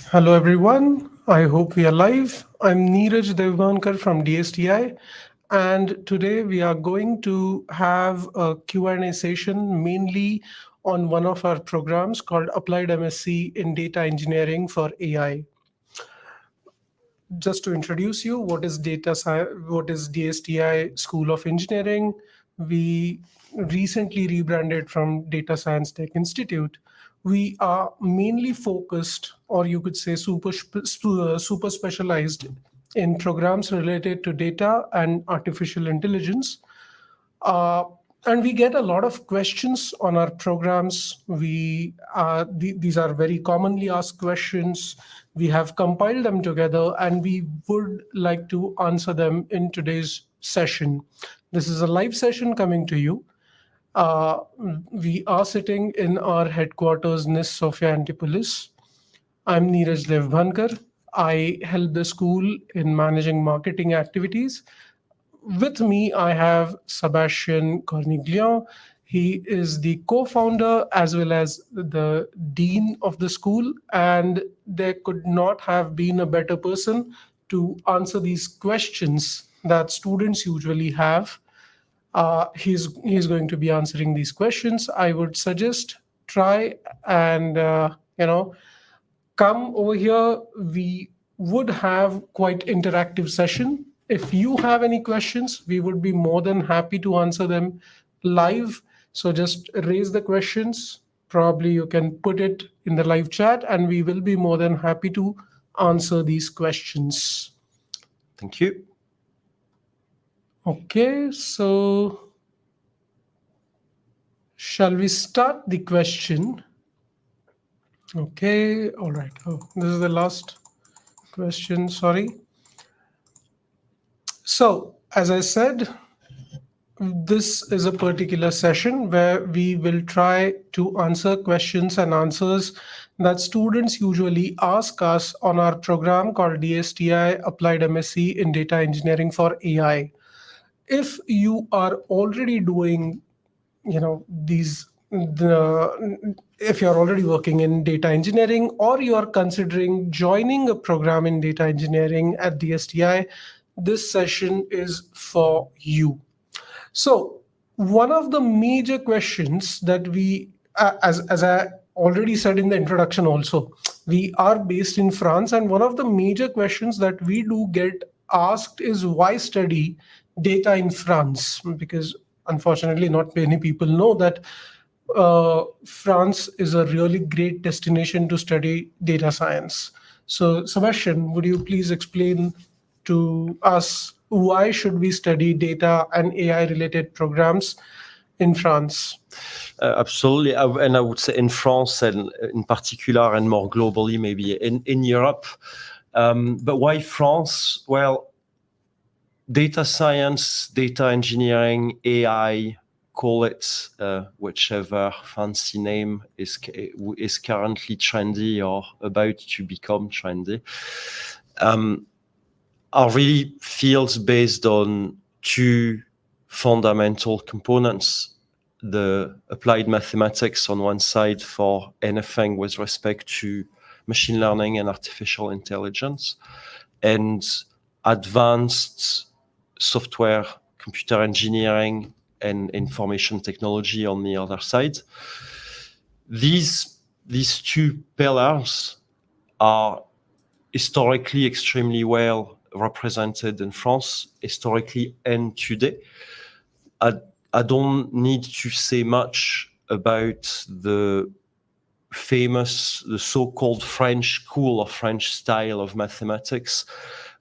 Hello everyone, I hope we are live. I'm Neeraj Devgankar from DSTI, and today we are going to have a Q&A session mainly on one of our programs called Applied MSc in Data Engineering for AI. Just to introduce you, what is DSTI School of Engineering? We recently rebranded from Data Science Tech Institute. We are mainly focused, or you could say super specialized in programs related to data and artificial intelligence. Uh, and we get a lot of questions on our programs. These are very commonly asked questions. We have compiled them together, and we would like to answer them in today's session. This is a live session coming to you. Uh, we are sitting in our headquarters, NIS Sophia Antipolis. I'm Neeraj Devbhankar. I help the school in managing marketing activities. With me, I have Sebastian Corniglion. He is the co-founder as well as the dean of the school, and there could not have been a better person to answer these questions that students usually have. He's going to be answering these questions. I would suggest try and come over here. We would have quite interactive session. If you have any questions, we would be more than happy to answer them live. So just raise the questions. Probably you can put it in the live chat, and we will be more than happy to answer these questions. Thank you. Okay, so shall we start the question? Okay, all right. Oh, this is the last question, sorry. So, as I said, this is a particular session where we will try to answer questions and answers that students usually ask us on our program called DSTI Applied MSc in Data Engineering for AI. If you are already doing, these if you're already working in data engineering, or you are considering joining a program in data engineering at DSTI, this session is for you. So one of the major questions that as I already said in the introduction also, we are based in France, and one of the major questions that we do get asked is why study data in France? Because unfortunately, not many people know that France is a really great destination to study data science. So, Sebastian, would you please explain to us why should we study data and AI related programs in France? Absolutely. And I would say in France and in particular, and more globally, maybe in Europe. But why France? Well, data science, data engineering, AI, call it whichever fancy name is currently trendy or about to become trendy, are really fields based on two fundamental components: the applied mathematics on one side for anything with respect to machine learning and artificial intelligence, and advanced software, computer engineering, and information technology on the other side. These two pillars are historically extremely well represented in France, historically and today. I don't need to say much about the so-called French school or French style of mathematics,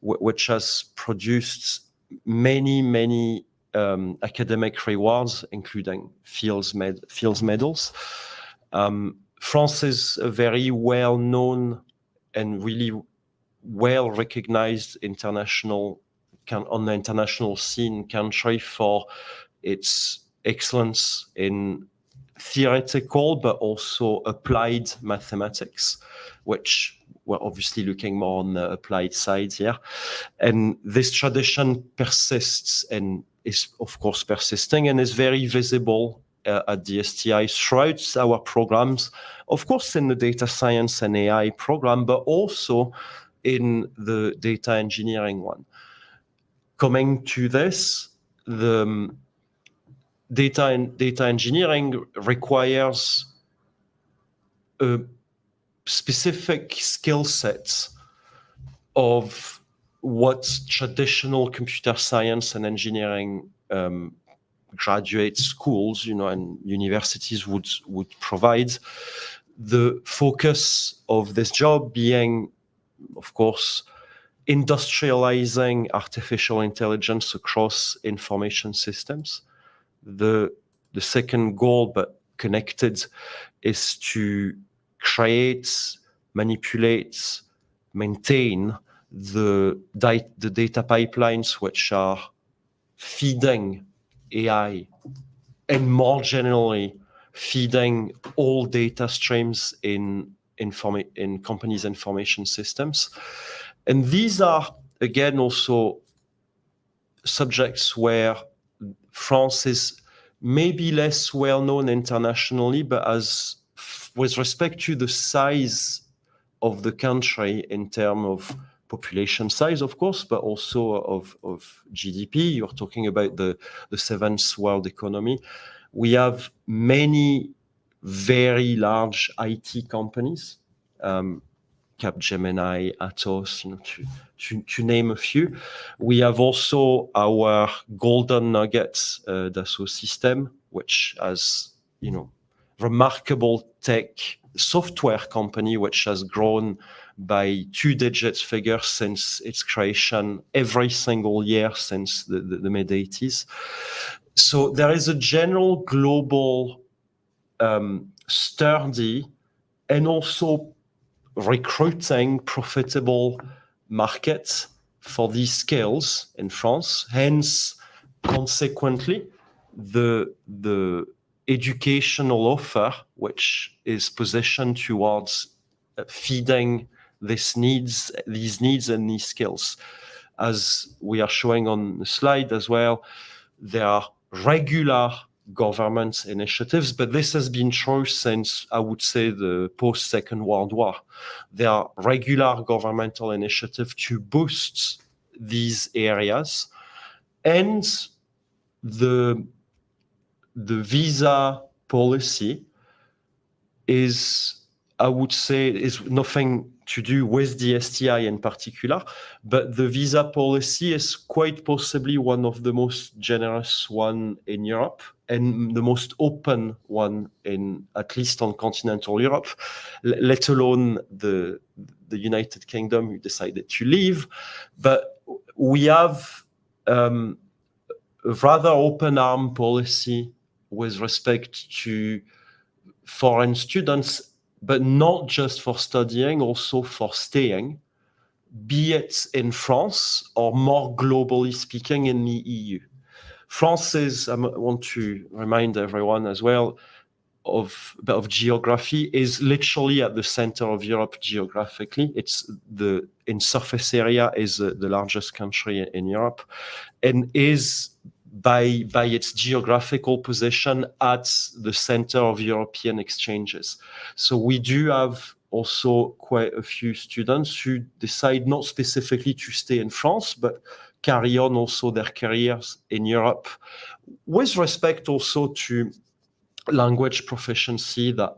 which has produced many academic rewards, including Fields medals. France is a very well-known and really well-recognized on the international scene country for its excellence in theoretical but also applied mathematics, which we're obviously looking more on the applied side here. And this tradition persists and is, of course, persisting and is very visible at DSTI throughout our programs, of course, in the data science and AI program, but also in the data engineering one. Coming to this, the data engineering requires a specific skill sets of what traditional computer science and engineering graduate schools, and universities would provide. The focus of this job being, of course, industrializing artificial intelligence across information systems. The second goal, but connected, is to create, manipulate, maintain the data pipelines which are feeding AI, and more generally feeding all data streams in companies' information systems. And these are, again, also subjects where France is maybe less well known internationally, but with respect to the size of the country in terms of population size, of course, but also of GDP. You're talking about the seventh world economy. We have many very large IT companies, Capgemini, Atos, to name a few. We have also our golden nuggets, Dassault System, which has, remarkable tech software company, which has grown by 2-digit figures since its creation every single year since the mid-80s. So there is a general global sturdy and also recruiting profitable markets for these skills in France. Hence, consequently, the educational offer, which is positioned towards feeding these needs and these skills. As we are showing on the slide as well, there are regular government initiatives, but this has been true since, I would say, the post-Second World War. There are regular governmental initiatives to boost these areas, and the visa policy is, I would say, is nothing to do with the DSTI in particular, but the visa policy is quite possibly one of the most generous one in Europe and the most open one in, at least on continental Europe, let alone the United Kingdom, who decided to leave. But we have a rather open arm policy with respect to foreign students, but not just for studying, also for staying, be it in France or more globally speaking in the EU. France is, I want to remind everyone as well of geography, is literally at the center of Europe geographically. It's in surface area is the largest country in Europe, and is by its geographical position at the center of European exchanges. So we do have also quite a few students who decide not specifically to stay in France, but carry on also their careers in Europe, with respect also to language proficiency, that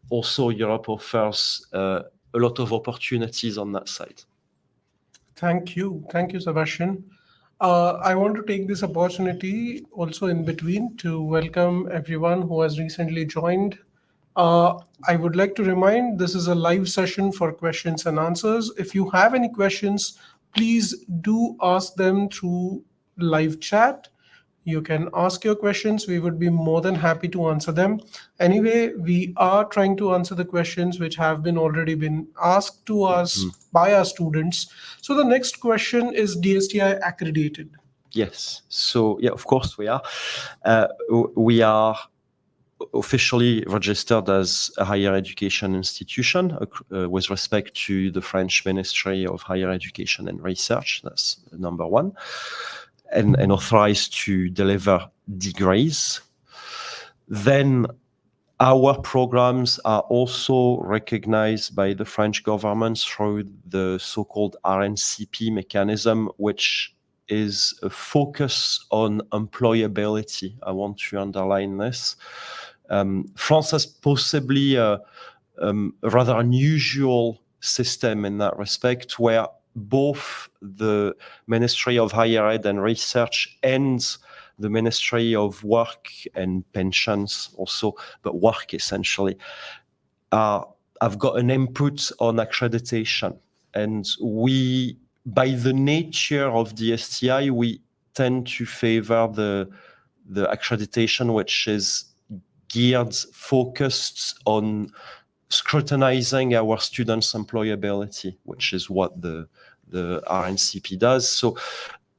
also Europe offers a lot of opportunities on that side. Thank you, Sebastian. I want to take this opportunity also in between to welcome everyone who has recently joined. I would like to remind this is a live session for questions and answers. If you have any questions, please do ask them through live chat. You can ask your questions. We would be more than happy to answer them. Anyway, we are trying to answer the questions which have already been asked to us by our students. So the next question is DSTI accredited? Yes. So yeah, of course we are. We are officially registered as a higher education institution with respect to the French Ministry of Higher Education and Research. That's number one. And authorized to deliver degrees. Then our programs are also recognized by the French government through the so-called RNCP mechanism, which is a focus on employability. I want to underline this. France has possibly a rather unusual system in that respect, where both the Ministry of Higher Ed and Research and the Ministry of Work and Pensions also, but work essentially, have got an input on accreditation. And we, by the nature of DSTI, we tend to favor the accreditation which is geared, focused on scrutinizing our students' employability, which is what the RNCP does. So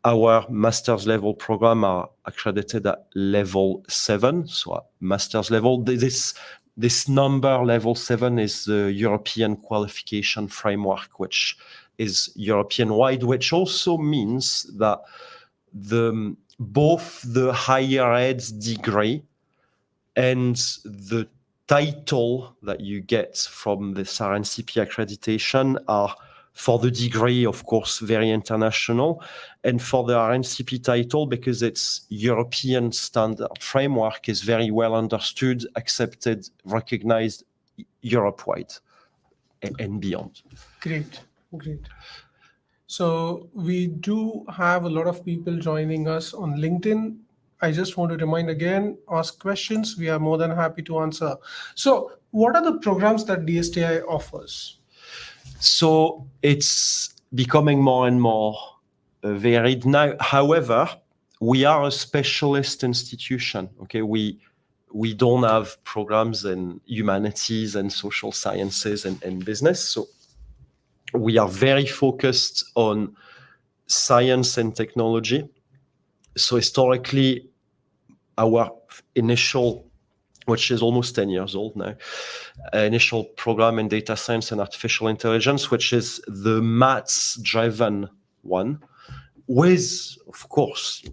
our master's level program are accredited at level 7. So at master's level, this number, level 7, is the European qualification framework, which is European-wide, which also means that both the higher ed degree and the title that you get from this RNCP accreditation are, for the degree, of course, very international, and for the RNCP title, because its European standard framework is very well understood, accepted, recognized Europe-wide and beyond. Great, great. So we do have a lot of people joining us on LinkedIn. I just want to remind again, ask questions. We are more than happy to answer. So what are the programs that DSTI offers? So it's becoming more and more varied now. However, we are a specialist institution. Okay, we don't have programs in humanities and social sciences and business. So we are very focused on science and technology. So historically, our initial, which is almost 10 years old now, initial program in data science and artificial intelligence, which is the maths-driven one, with, of course,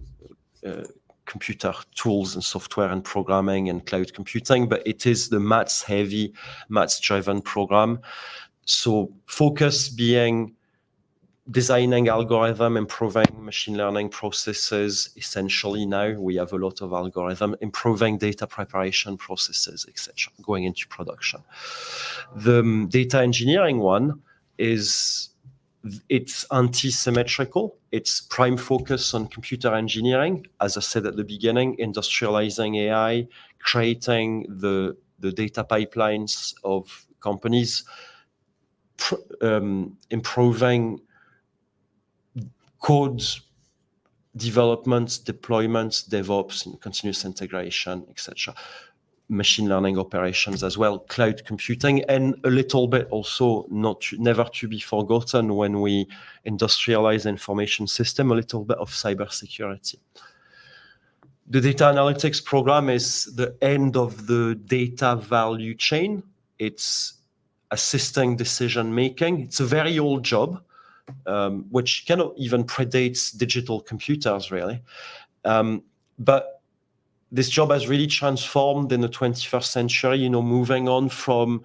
computer tools and software and programming and cloud computing, but it is the maths-heavy, maths-driven program. So focus being designing algorithm, improving machine learning processes. Essentially now we have a lot of algorithm, improving data preparation processes, etc., going into production. The data engineering one it's anti-symmetrical. It's prime focus on computer engineering. As I said at the beginning, industrializing AI, creating the data pipelines of companies, improving code development, deployment, DevOps, and continuous integration, etc. Machine learning operations as well, cloud computing, and a little bit also, never to be forgotten when we industrialize information system, a little bit of cybersecurity. The data analytics program is the end of the data value chain. It's assisting decision making. It's a very old job, which kind of even predates digital computers, really. But this job has really transformed in the 21st century, moving on from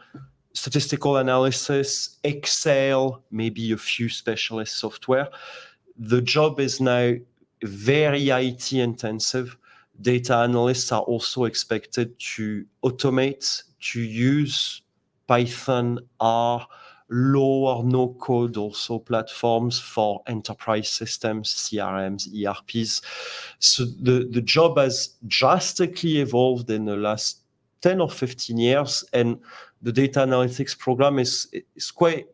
statistical analysis, Excel, maybe a few specialist software. The job is now very IT intensive. Data analysts are also expected to automate, to use Python, R, low or no code also platforms for enterprise systems, CRMs, ERPs. So the job has drastically evolved in the last 10 or 15 years, and the data analytics program is quite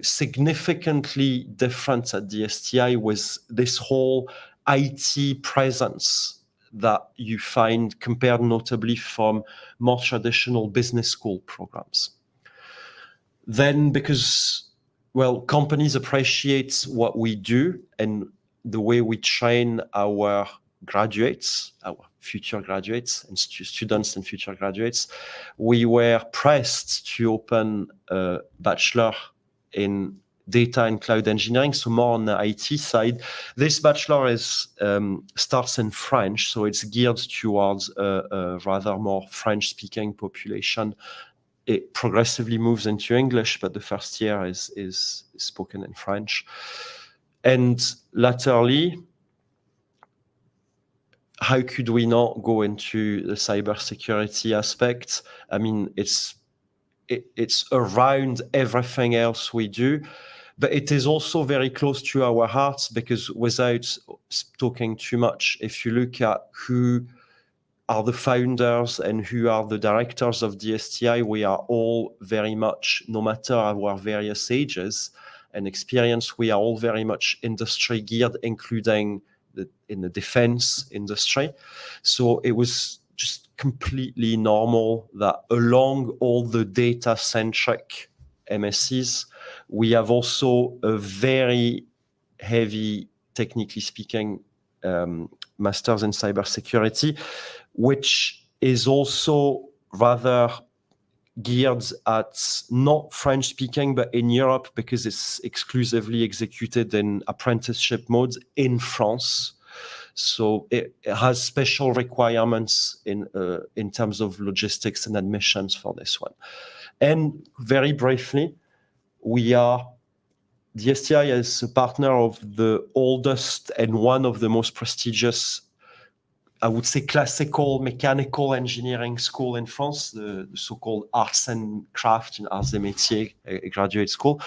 significantly different at DSTI, with this whole IT presence that you find compared notably from more traditional business school programs. Then, because, well, companies appreciate what we do and the way we train our graduates, our future graduates and students and future graduates, we were pressed to open a bachelor in data and cloud engineering, so more on the IT side. This bachelor starts in French, so it's geared towards a rather more French-speaking population. It progressively moves into English, but the first year is spoken in French. And latterly, how could we not go into the cybersecurity aspect? I mean, it's around everything else we do, but it is also very close to our hearts, because without talking too much, if you look at who are the founders and who are the directors of DSTI, we are all very much, no matter our various ages and experience, we are all very much industry geared, including in the defense industry. So it was just completely normal that along all the data-centric MSCs, we have also a very heavy, technically speaking, masters in cybersecurity, which is also rather geared at not French speaking, but in Europe, because it's exclusively executed in apprenticeship modes in France. So it has special requirements in terms of logistics and admissions for this one. And very briefly, DSTI is a partner of the oldest and one of the most prestigious, I would say, classical mechanical engineering school in France, the so-called Arts and Crafts and Arts et Métiers graduate school.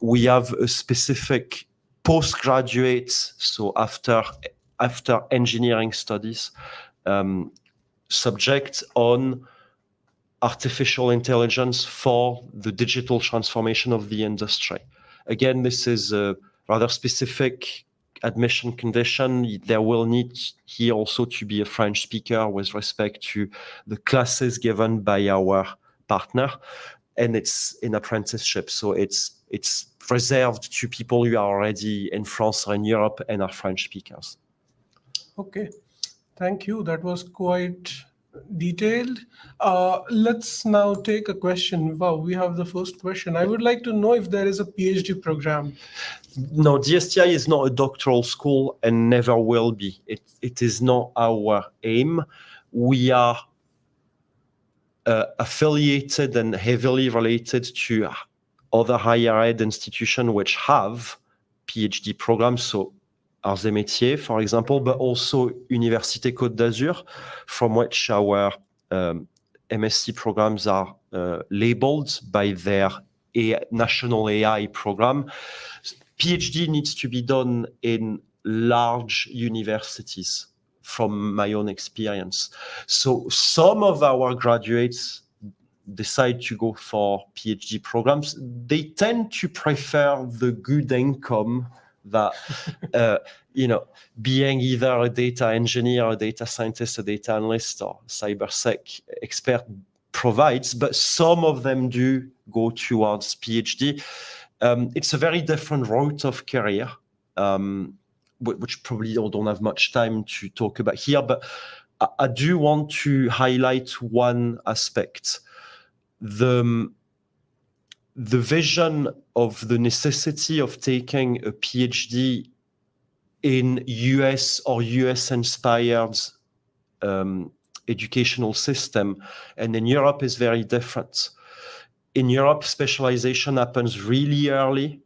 We have a specific postgraduate, so after engineering studies, subject on artificial intelligence for the digital transformation of the industry. Again, this is a rather specific admission condition. There will need here also to be a French speaker with respect to the classes given by our partner, and it's in apprenticeship. So it's reserved to people who are already in France or in Europe and are French speakers. Okay, thank you. That was quite detailed. Let's now take a question. Wow, we have the first question. I would like to know if there is a PhD program. No, DSTI is not a doctoral school and never will be. It is not our aim. We are affiliated and heavily related to other higher ed institutions which have PhD programs. So Arts et Métiers, for example, but also Université Côte d'Azur, from which our MSc programs are labeled by their national AI program. PhD needs to be done in large universities, from my own experience. So some of our graduates decide to go for PhD programs. They tend to prefer the good income that, being either a data engineer, a data scientist, a data analyst, or cybersec expert provides, but some of them do go towards PhD. It's a very different route of career, which probably I don't have much time to talk about here, but I do want to highlight one aspect. The vision of the necessity of taking a PhD in US or US-inspired educational system, and in Europe is very different. In Europe, specialization happens really early,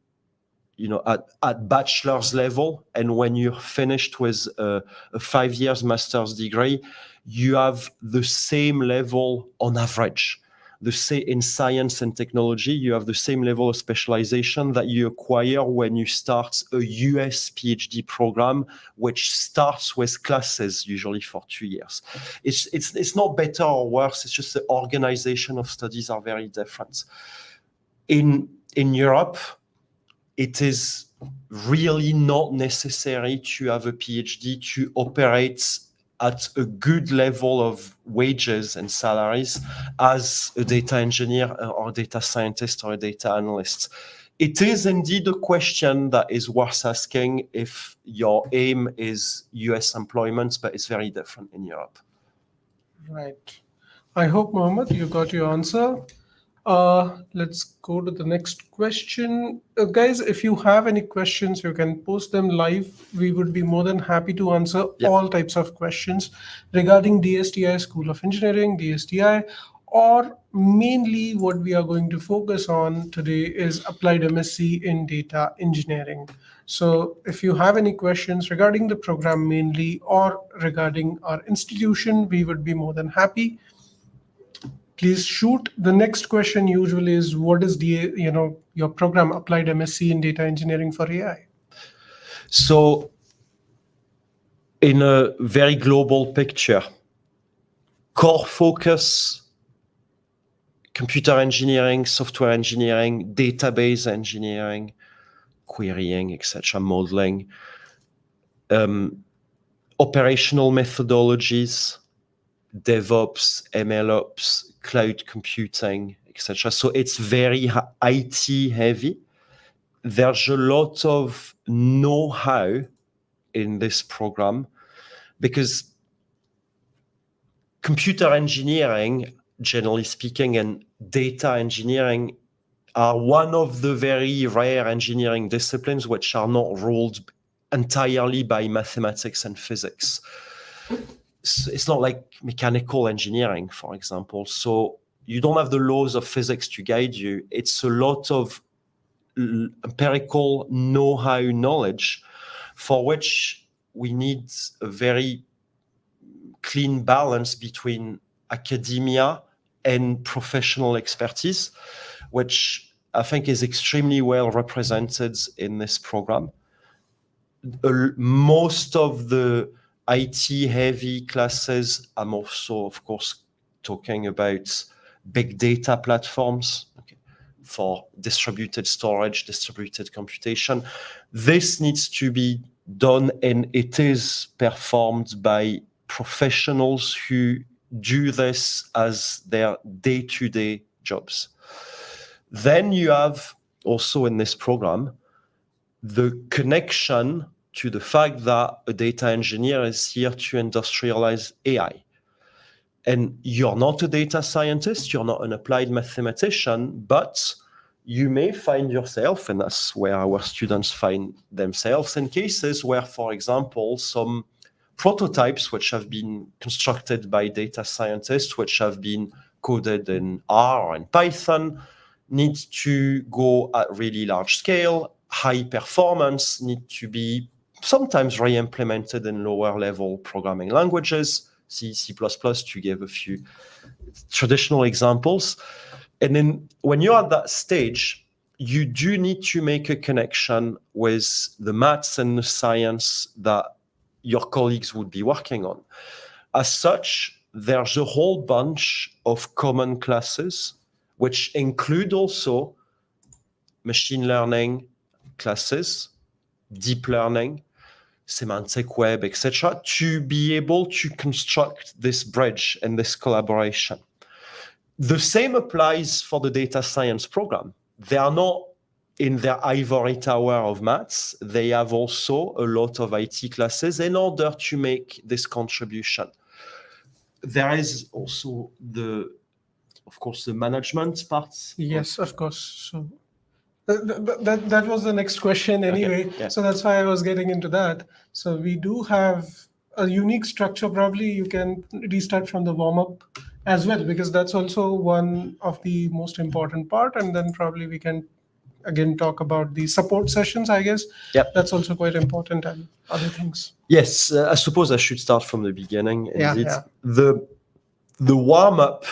at bachelor's level, and when you're finished with a 5 years master's degree, you have the same level on average. In science and technology, you have the same level of specialization that you acquire when you start a US PhD program, which starts with classes usually for 2 years. It's not better or worse. It's just the organization of studies are very different. In Europe, it is really not necessary to have a PhD to operate at a good level of wages and salaries as a data engineer or data scientist or a data analyst. It is indeed a question that is worth asking if your aim is US employment, but it's very different in Europe. Right. I hope, Mohammed, you got your answer. Let's go to the next question. Guys, if you have any questions, you can post them live. We would be more than happy to answer all types of questions regarding DSTI School of Engineering, DSTI, or mainly what we are going to focus on today is Applied MSc in Data Engineering. So if you have any questions regarding the program mainly or regarding our institution, we would be more than happy. Please shoot. The next question usually is, what is your program Applied MSc in Data Engineering for AI? So in a very global picture, core focus, computer engineering, software engineering, database engineering, querying, etc., modeling, operational methodologies, DevOps, MLOps, cloud computing, etc. So it's very IT heavy. There's a lot of know-how in this program because computer engineering, generally speaking, and data engineering are one of the very rare engineering disciplines which are not ruled entirely by mathematics and physics. It's not like mechanical engineering, for example. So you don't have the laws of physics to guide you. It's a lot of empirical know-how knowledge for which we need a very clean balance between academia and professional expertise, which I think is extremely well represented in this program. Most of the IT heavy classes, I'm also, of course, talking about big data platforms for distributed storage, distributed computation. This needs to be done, and it is performed by professionals who do this as their day-to-day jobs. Then you have also in this program the connection to the fact that a data engineer is here to industrialize AI. And you're not a data scientist, you're not an applied mathematician, but you may find yourself, and that's where our students find themselves, in cases where, for example, some prototypes which have been constructed by data scientists, which have been coded in R and Python, need to go at really large scale, high performance, need to be sometimes re-implemented in lower level programming languages, C, C++, to give a few traditional examples. And then when you're at that stage, you do need to make a connection with the maths and the science that your colleagues would be working on. As such, there's a whole bunch of common classes, which include also machine learning classes, deep learning, semantic web, etc., to be able to construct this bridge and this collaboration. The same applies for the data science program. They are not in their ivory tower of maths. They have also a lot of IT classes in order to make this contribution. There is also of course, the management parts. Yes, of course. So that was the next question anyway. Okay, yeah. So that's why I was getting into that. So we do have a unique structure. Probably you can restart from the warm-up as well, because that's also one of the most important part. And then probably we can again talk about the support sessions, I guess. Yep. That's also quite important, and other things. Yes, I suppose I should start from the beginning. Indeed. Yeah. The warm-up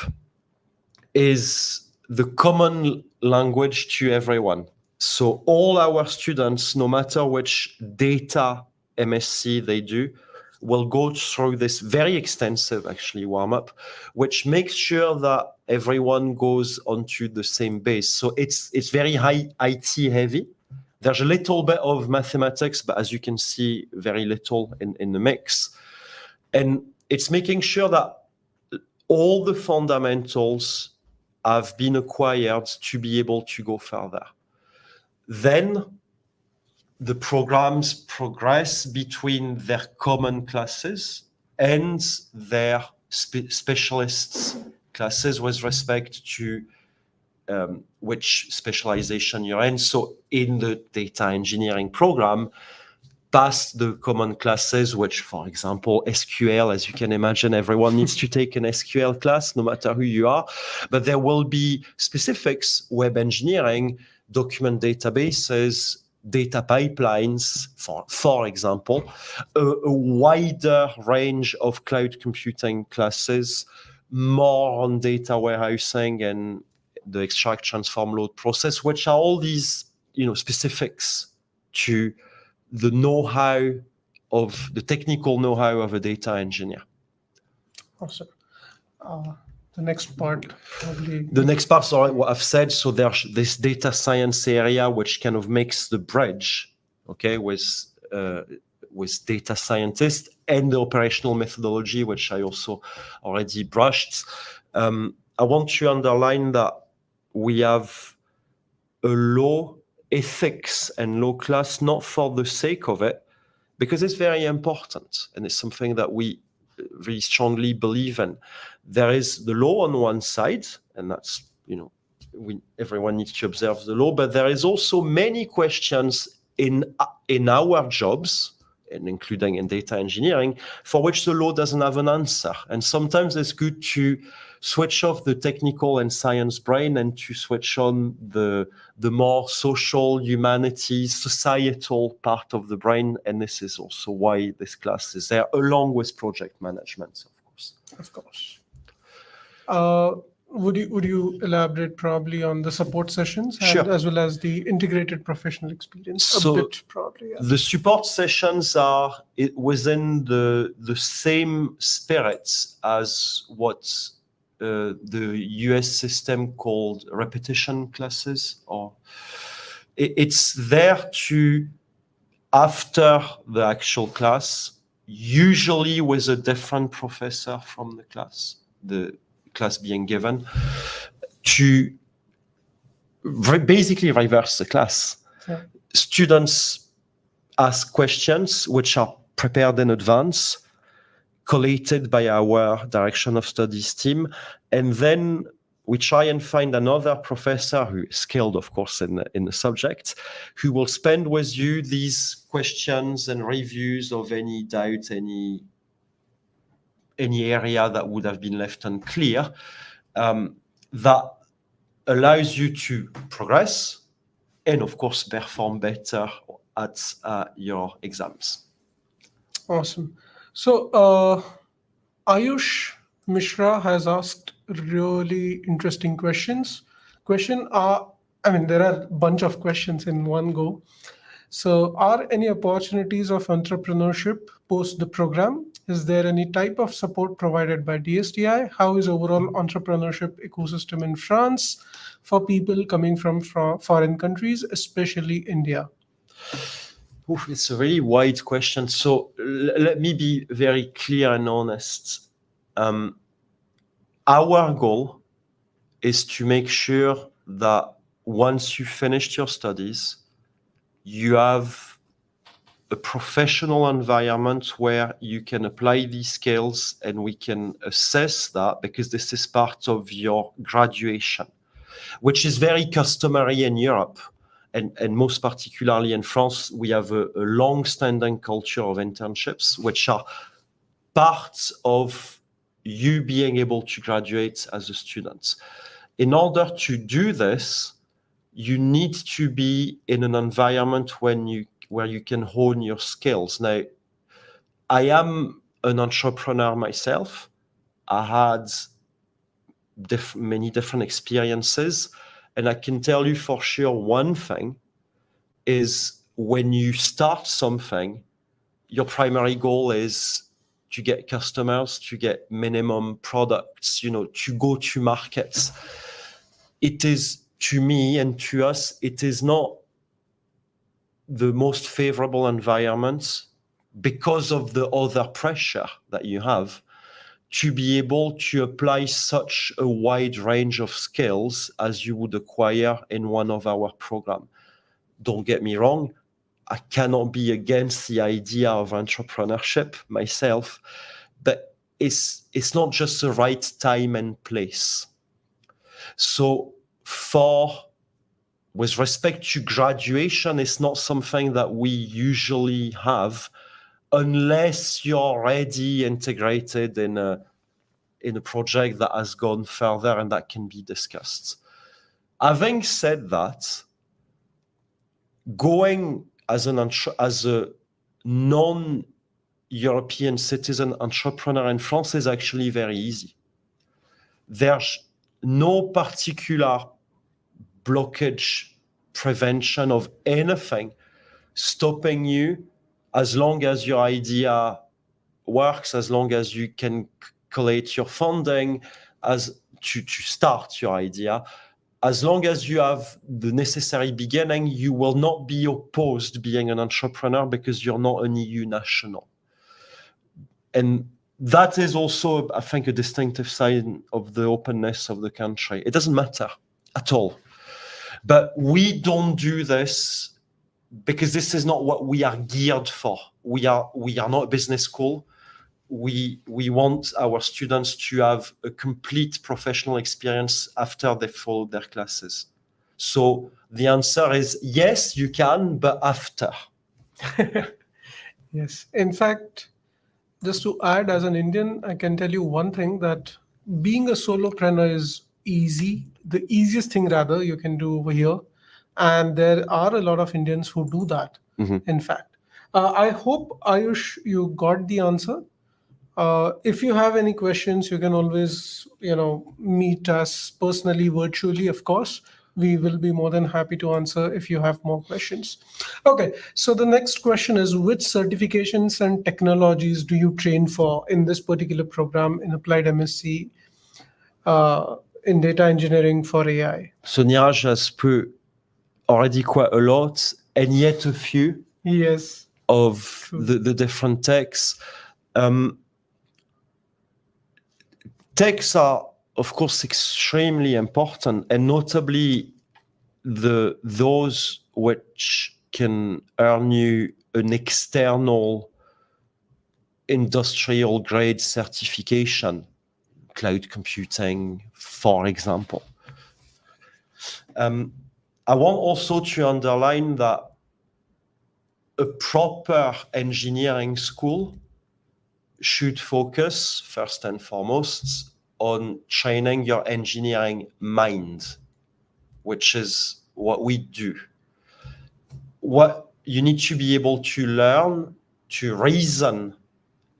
is the common language to everyone. So all our students, no matter which data MSc they do, will go through this very extensive, actually, warm-up, which makes sure that everyone goes onto the same base. So it's very high IT heavy. There's a little bit of mathematics, but as you can see, very little in the mix. And it's making sure that all the fundamentals have been acquired to be able to go further. Then the programs progress between their common classes and their specialists classes with respect to which specialization you're in. So in the data engineering program, past the common classes, which, for example, SQL, as you can imagine, everyone needs to take an SQL class, no matter who you are. But there will be specifics, web engineering, document databases, data pipelines, for example, a wider range of cloud computing classes, more on data warehousing and the extract, transform, load process, which are all these, specifics to the know-how of the technical know-how of a data engineer. Awesome. The next part, probably. The next part, sorry, what I've said. So there's this data science area, which kind of makes the bridge, okay, with data scientists and the operational methodology, which I also already brushed. I want to underline that we have a low ethics and low class, not for the sake of it, because it's very important and it's something that we really strongly believe in. There is the law on one side, and that's, everyone needs to observe the law, but there is also many questions in our jobs, and including in data engineering, for which the law doesn't have an answer. And sometimes it's good to switch off the technical and science brain and to switch on the more social, humanities, societal part of the brain. And this is also why this class is there, along with project management, of course. Of course. Would you elaborate probably on the support sessions and Sure. as well as the integrated professional experience So a bit probably? Yeah. The support sessions are within the same spirit as what the US system called repetition classes, or it's there to, after the actual class, usually with a different professor from the class being given, to basically reverse the class. Yeah. Students ask questions which are prepared in advance, collated by our direction of studies team, and then we try and find another professor who is skilled, of course, in the subject, who will spend with you these questions and reviews of any doubt, any area that would have been left unclear, that allows you to progress and, of course, perform better at your exams. Awesome. So Ayush Mishra has asked really interesting questions. There are a bunch of questions in one go. So are any opportunities of entrepreneurship post the program? Is there any type of support provided by DSTI? How is overall entrepreneurship ecosystem in France for people coming from foreign countries, especially India? Oof, it's a really wide question. So let me be very clear and honest. Our goal is to make sure that once you finished your studies, you have a professional environment where you can apply these skills and we can assess that, because this is part of your graduation, which is very customary in Europe. And most particularly in France, we have a long-standing culture of internships, which are part of you being able to graduate as a student. In order to do this, you need to be in an environment where you can hone your skills. Now, I am an entrepreneur myself. I had many different experiences. And I can tell you for sure one thing is, when you start something, your primary goal is to get customers, to get minimum products, to go to markets. It is, to me and to us, it is not the most favorable environment, because of the other pressure that you have, to be able to apply such a wide range of skills as you would acquire in one of our programs. Don't get me wrong, I cannot be against the idea of entrepreneurship myself, but it's not just the right time and place. So with respect to graduation, it's not something that we usually have unless you're already integrated in a project that has gone further and that can be discussed. Having said that, going as a non-European citizen entrepreneur in France is actually very easy. There's no particular blockage, prevention of anything stopping you as long as your idea works, as long as you can collate your funding as to start your idea. As long as you have the necessary beginning, you will not be opposed being an entrepreneur because you're not an EU national. And that is also, I think, a distinctive sign of the openness of the country. It doesn't matter at all. But we don't do this because this is not what we are geared for. We are not a business school. We want our students to have a complete professional experience after they follow their classes. So the answer is yes, you can, but after. Yes. In fact, just to add, as an Indian, I can tell you one thing, that being a solopreneur is easy, the easiest thing rather you can do over here. And there are a lot of Indians who do that, in fact. I hope, Ayush, you got the answer. If you have any questions, you can always, meet us personally, virtually, of course. We will be more than happy to answer if you have more questions. Okay, so the next question is, which certifications and technologies do you train for in this particular program in Applied MSc in data engineering for AI? So Niraj has put already quite a lot, and yet a few Yes. of the different techs. Techs are, of course, extremely important, and notably those which can earn you an external industrial grade certification, cloud computing, for example. I want also to underline that a proper engineering school should focus first and foremost on training your engineering mind, which is what we do. What you need to be able to learn, to reason,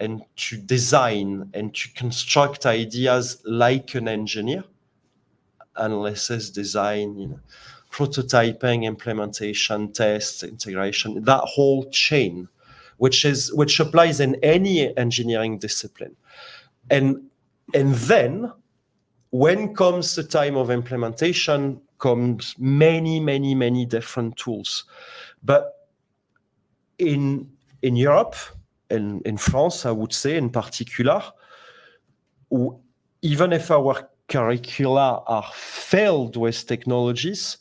and to design and to construct ideas like an engineer, analysis, design, prototyping, implementation, tests, integration, that whole chain, which applies in any engineering discipline. And then when comes the time of implementation, comes many different tools. But in Europe, and in France, I would say in particular, even if our curricula are filled with technologies,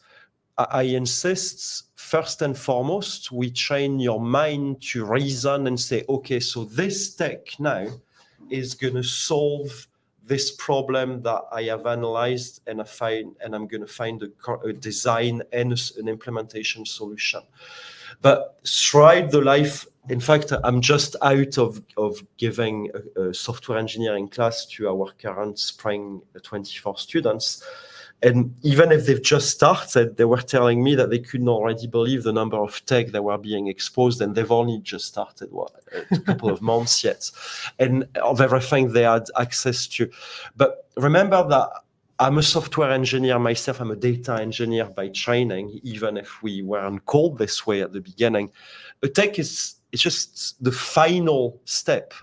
I insist, first and foremost, we train your mind to reason and say, okay, so this tech now is going to solve this problem that I have analyzed, and I'm going to find a design and an implementation solution. But throughout the life, in fact, I'm just out of giving a software engineering class to our current spring 24 students. And even if they've just started, they were telling me that they couldn't already believe the number of tech that were being exposed, and they've only just started a couple of months yet, and of everything they had access to. But remember that I'm a software engineer myself. I'm a data engineer by training, even if we weren't called this way at the beginning. A tech it's just the final step.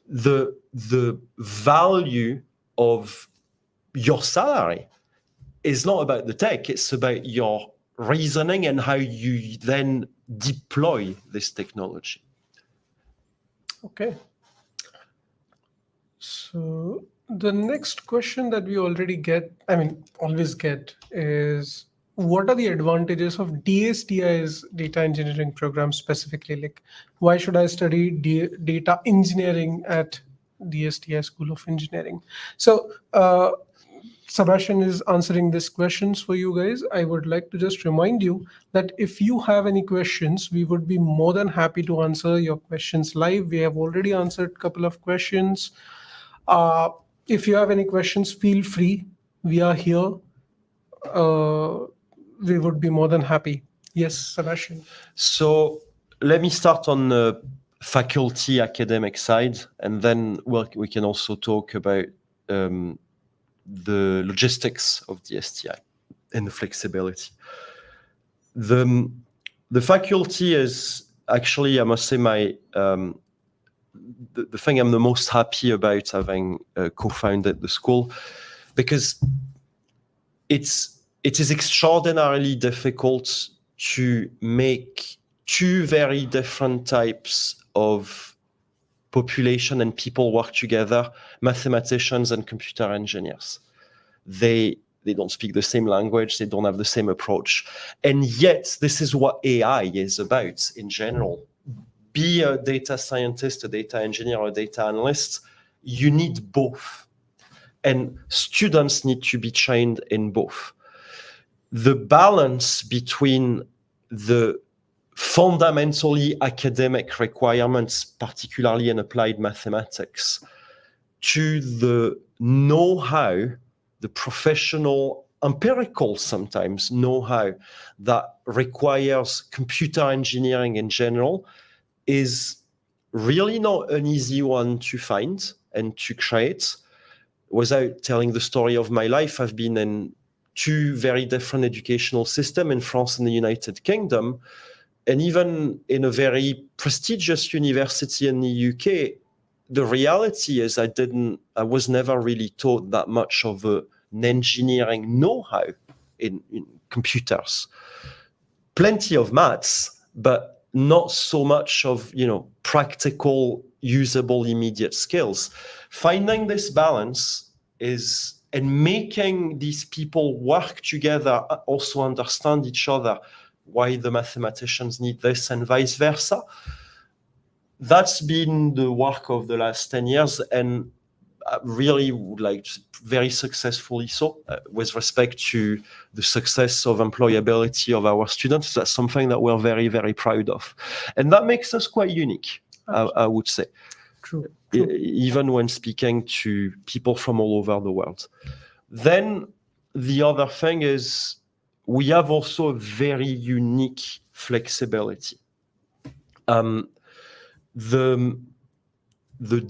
The value of your salary is not about the tech, it's about your reasoning and how you then deploy this technology. Okay. So the next question that we always get is, what are the advantages of DSTI's data engineering program specifically? Like, why should I study data engineering at DSTI School of Engineering? So Sebastian is answering these questions for you guys, I would like to just remind you that if you have any questions, we would be more than happy to answer your questions live. We have already answered a couple of questions. If you have any questions, feel free. We are here. We would be more than happy. Yes, Sebastian. So let me start on the faculty academic side, and then we can also talk about the logistics of DSTI and the flexibility. The faculty is actually, I must say, the thing I'm the most happy about having co-founded the school, because it is extraordinarily difficult to make two very different types of population and people work together, mathematicians and computer engineers. They don't speak the same language, they don't have the same approach. And yet, this is what AI is about in general. Be a data scientist, a data engineer, or a data analyst, you need both. And students need to be trained in both. The balance between the fundamentally academic requirements, particularly in applied mathematics, to the know-how, the professional, empirical sometimes know-how that requires computer engineering in general is really not an easy one to find and to create. Without telling the story of my life, I've been in two very different educational systems in France and the United Kingdom. And even in a very prestigious university in the UK, the reality is I was never really taught that much of an engineering know-how in computers. Plenty of maths, but not so much of, practical, usable, immediate skills. Finding this balance and making these people work together, also understand each other, why the mathematicians need this and vice versa. That's been the work of the last 10 years, and really very successfully so, with respect to the success of employability of our students. That's something that we're very, very proud of. And that makes us quite unique, I would say. True. Even when speaking to people from all over the world. Then the other thing is we have also a very unique flexibility. The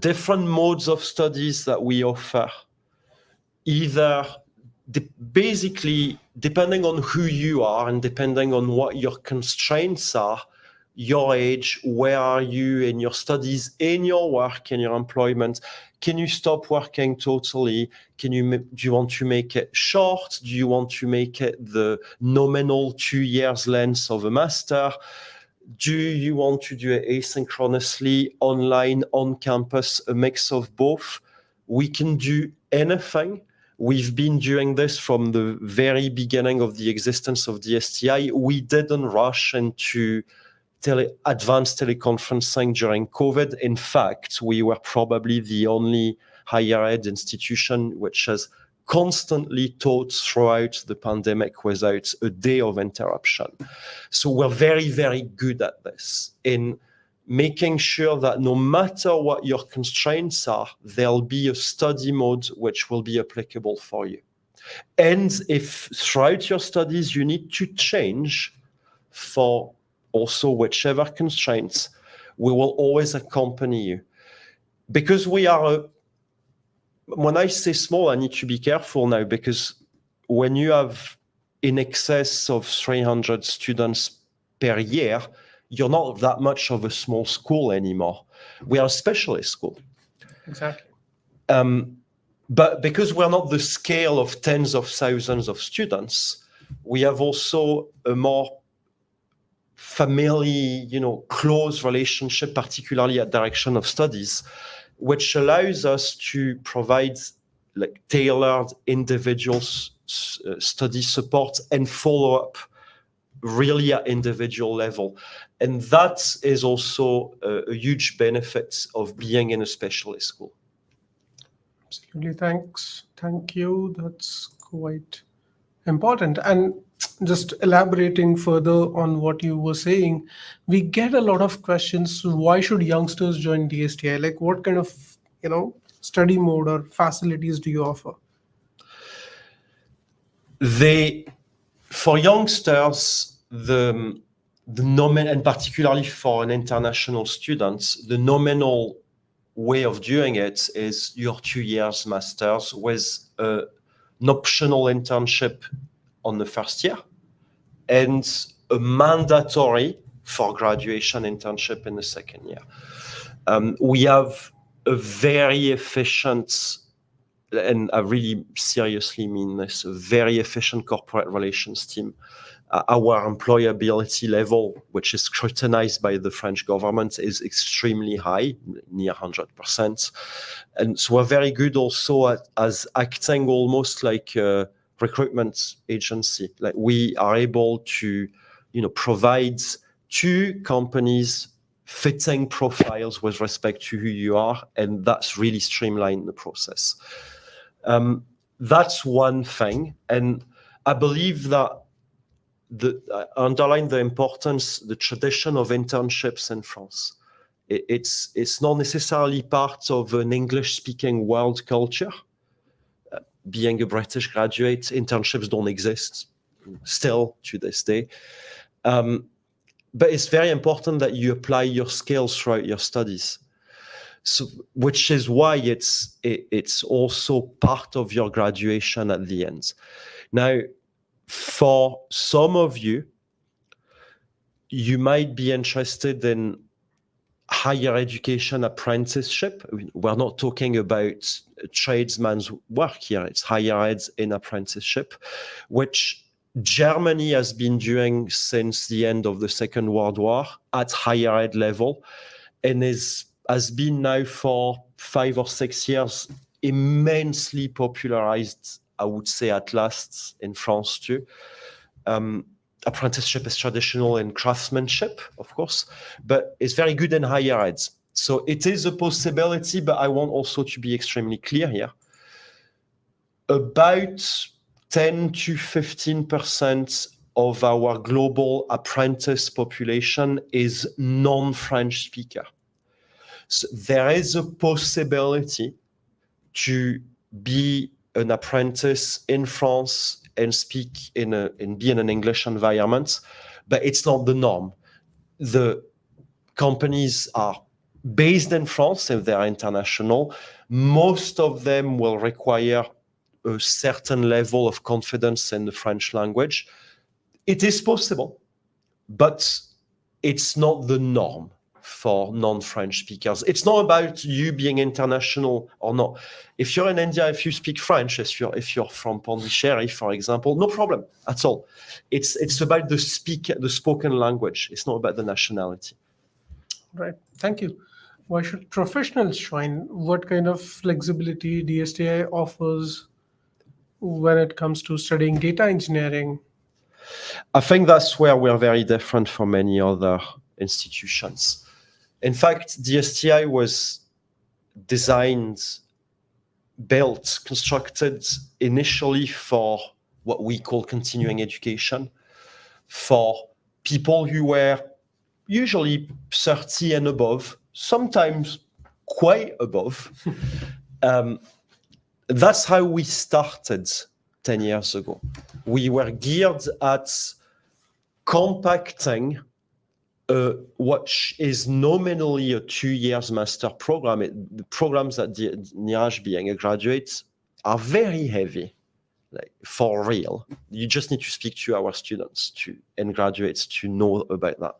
different modes of studies that we offer, either basically depending on who you are and depending on what your constraints are, your age, where are you in your studies, in your work, in your employment? Can you stop working totally? Do you want to make it short? Do you want to make it the nominal 2 years length of a master? Do you want to do it asynchronously, online, on campus, a mix of both? We can do anything. We've been doing this from the very beginning of the existence of DSTI. We didn't rush into advanced teleconferencing during COVID. In fact, we were probably the only higher ed institution which has constantly taught throughout the pandemic without a day of interruption. So we're very, very good at this in making sure that no matter what your constraints are, there'll be a study mode which will be applicable for you. And if throughout your studies you need to change for also whichever constraints, we will always accompany you. Because we are when I say small, I need to be careful now, because when you have in excess of 300 students per year, you're not that much of a small school anymore. We are a specialist school. Exactly. But because we're not the scale of tens of thousands of students, we have also a more family, close relationship, particularly at direction of studies, which allows us to provide tailored individual study support and follow-up really at individual level. And that is also a huge benefit of being in a specialist school. Absolutely. Thanks. Thank you. That's quite important. And just elaborating further on what you were saying, we get a lot of questions. Why should youngsters join DSTI? Like, what kind of, study mode or facilities do you offer? For youngsters, the nominal, and particularly for an international student, the nominal way of doing it is your 2 years master's with an optional internship on the first year and a mandatory for graduation internship in the second year. We have a very efficient, and I really seriously mean this, a very efficient corporate relations team. Our employability level, which is scrutinized by the French government, is extremely high, near 100%. And so we're very good also as acting almost like a recruitment agency. Like we are able to, provide to companies fitting profiles with respect to who you are, and that's really streamlined the process. That's one thing, and I believe that I underline the importance, the tradition of internships in France. It's not necessarily part of an English-speaking world culture. Being a British graduate, internships don't exist still to this day. But it's very important that you apply your skills throughout your studies. So, which is why it's also part of your graduation at the end. Now, for some of you, you might be interested in higher education apprenticeship. We're not talking about tradesman's work here. It's higher ed in apprenticeship, which Germany has been doing since the end of the Second World War at higher ed level, and has been now for 5 or 6 years immensely popularized, I would say, at last in France too. Apprenticeship is traditional in craftsmanship, of course, but it's very good in higher ed. So it is a possibility, but I want also to be extremely clear here. About 10 to 15% of our global apprentice population is non-French speaker. So there is a possibility to be an apprentice in France and speak and be in an English environment, but it's not the norm. The companies are based in France and they're international. Most of them will require a certain level of confidence in the French language. It is possible, but it's not the norm for non-French speakers. It's not about you being international or not. If you're in India, if you speak French, if you're from Pondicherry, for example, no problem at all. It's about the spoken language. It's not about the nationality. Right. Thank you. Why should professionals join? What kind of flexibility DSTI offers when it comes to studying data engineering? I think that's where we're very different from many other institutions. In fact, DSTI was designed, built, constructed initially for what we call continuing education, for people who were usually 30 and above, sometimes quite above. That's how we started 10 years ago. We were geared at compacting what is nominally a 2 years master program. The programs at NIRAJ, being a graduate, are very heavy, like for real. You just need to speak to our students and graduates to know about that.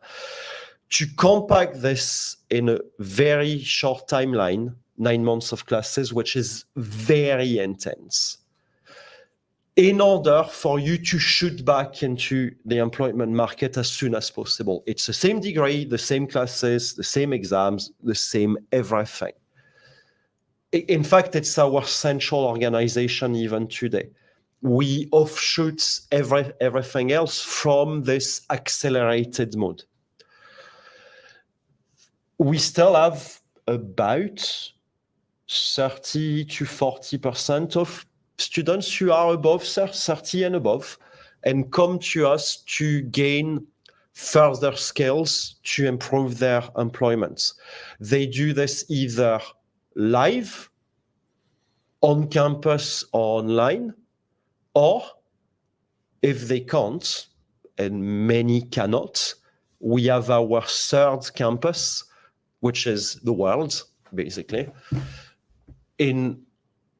To compact this in a very short timeline, 9 months of classes, which is very intense, in order for you to shoot back into the employment market as soon as possible. It's the same degree, the same classes, the same exams, the same everything. In fact, it's our central organization even today. We offshoot everything else from this accelerated mode. We still have about 30 to 40% of students who are above 30 and above and come to us to gain further skills to improve their employment. They do this either live, on campus or online, or if they can't, and many cannot, we have our third campus, which is the world, basically, in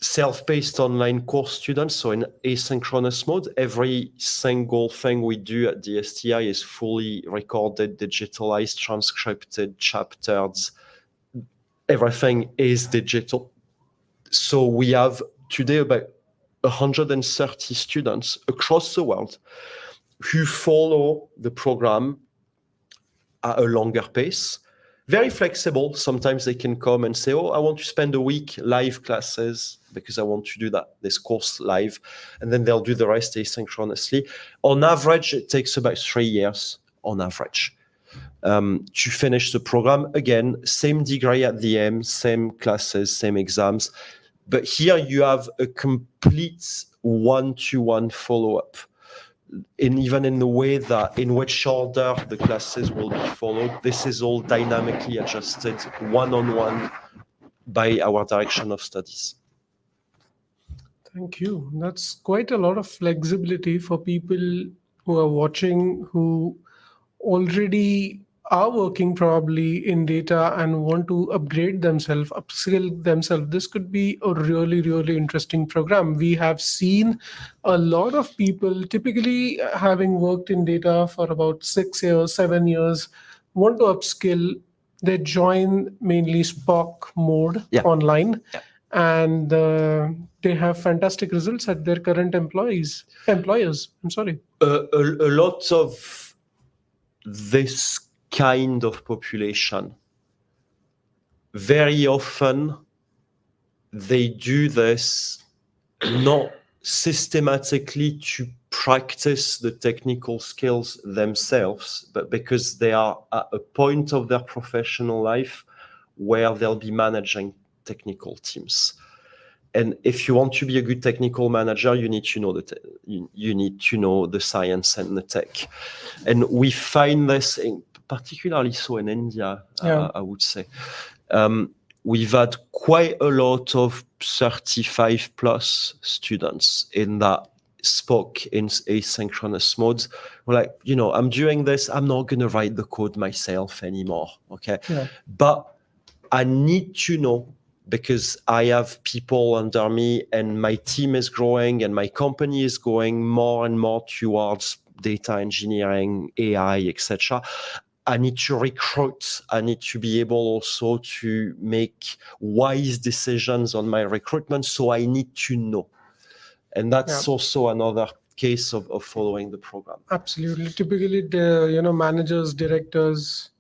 self-paced online course students, so in asynchronous mode. Every single thing we do at DSTI is fully recorded, digitalized, transcribed, chaptered. Everything is digital. So we have today about 130 students across the world who follow the program at a longer pace. Very flexible. Sometimes they can come and say, I want to spend a week live classes because I want to do this course live. And then they'll do the rest asynchronously. On average, it takes about 3 years on average to finish the program. Again, same degree at the end, same classes, same exams. But here you have a complete one-to-one follow-up. Even in the way that in which order the classes will be followed, this is all dynamically adjusted one-on-one by our direction of studies. Thank you. That's quite a lot of flexibility for people who are watching, who already are working probably in data and want to upgrade themselves, upskill themselves. This could be a really, really interesting program. We have seen a lot of people, typically having worked in data for about 6 years, 7 years, want to upskill. They join mainly Spock mode online. Yeah. And they have fantastic results at their current employers. I'm sorry. A lot of this kind of population, very often they do this not systematically to practice the technical skills themselves, but because they are at a point of their professional life where they'll be managing technical teams. And if you want to be a good technical manager, you need to know you need to know the science and the tech. And we find this particularly so in India, I would say. We've had quite a lot of 35 plus students in that Spock in asynchronous modes. We're like, I'm doing this. I'm not going to write the code myself anymore. Okay. Yeah. But I need to know, because I have people under me and my team is growing and my company is going more and more towards data engineering, AI, etc. I need to recruit. I need to be able also to make wise decisions on my recruitment. So I need to know. And that's also another case of following the program. Absolutely. Typically, the managers, directors.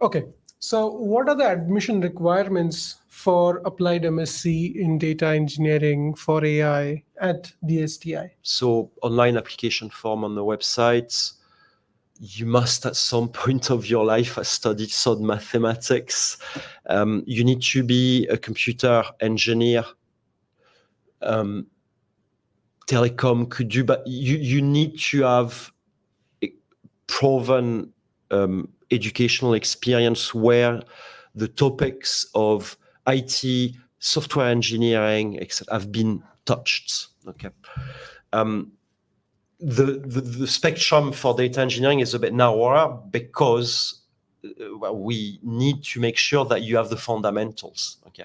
Okay. So what are the admission requirements for Applied MSc in data engineering for AI at DSTI? So online application form on the website. You must at some point of your life have studied some mathematics. You need to be a computer engineer. Telecom could do, but you need to have proven educational experience where the topics of IT, software engineering, etc., have been touched. Okay. The spectrum for data engineering is a bit narrower because we need to make sure that you have the fundamentals. Okay.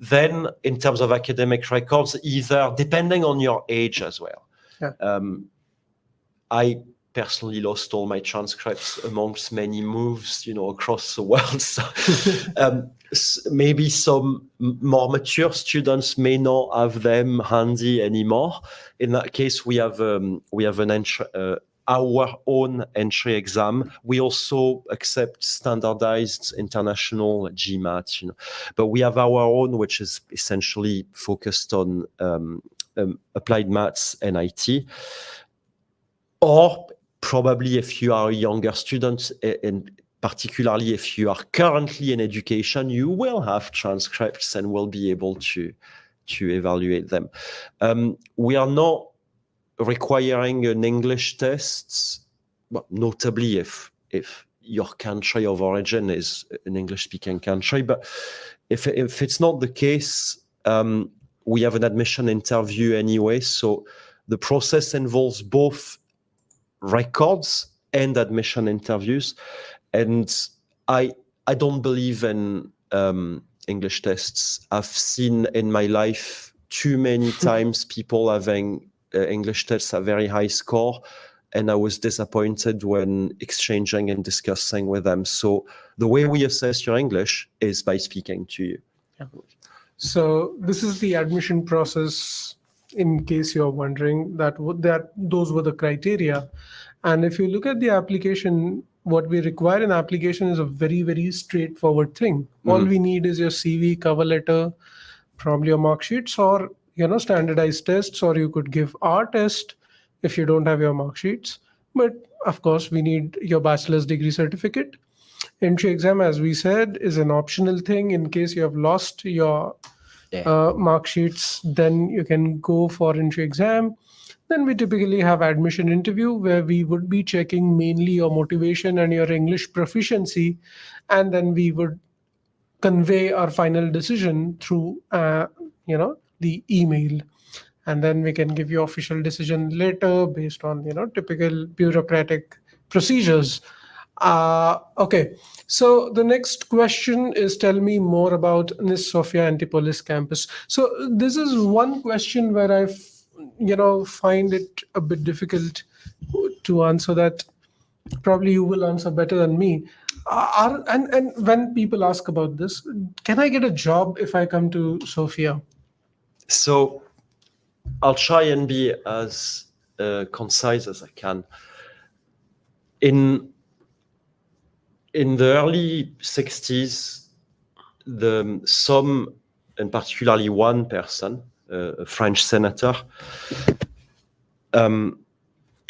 Then, in terms of academic records, either depending on your age as well. Yeah. I personally lost all my transcripts amongst many moves, across the world. So maybe some more mature students may not have them handy anymore. In that case, we have an entry, our own entry exam. We also accept standardized international GMAT, but we have our own, which is essentially focused on applied maths and IT. Or probably if you are a younger student, and particularly if you are currently in education, you will have transcripts and will be able to evaluate them. We are not requiring an English test, well, notably if your country of origin is an English-speaking country. But if it's not the case, we have an admission interview anyway. So the process involves both records and admission interviews. And I don't believe in English tests. I've seen in my life too many times people having English tests at very high score, and I was disappointed when exchanging and discussing with them. So the way we assess your English is by speaking to you. Yeah. So this is the admission process, in case you're wondering, that those were the criteria. And if you look at the application, what we require in application is a very, very straightforward thing. All we need is your CV, cover letter, probably your mark sheets, or standardized tests, or you could give our test if you don't have your mark sheets. But of course, we need your bachelor's degree certificate. Entry exam, as we said, is an optional thing. In case you have lost your mark sheets, then you can go for entry exam. Then we typically have admission interview, where we would be checking mainly your motivation and your English proficiency, and then we would convey our final decision through the email, and then we can give you official decision later based on typical bureaucratic procedures. Okay, so the next question is, tell me more about this Sophia Antipolis campus. So this is one question where I find it a bit difficult to answer. That probably you will answer better than me. And when people ask about this, can I get a job if I come to Sophia? So I'll try and be as concise as I can. In the early 60s, some, and particularly one person, a French senator,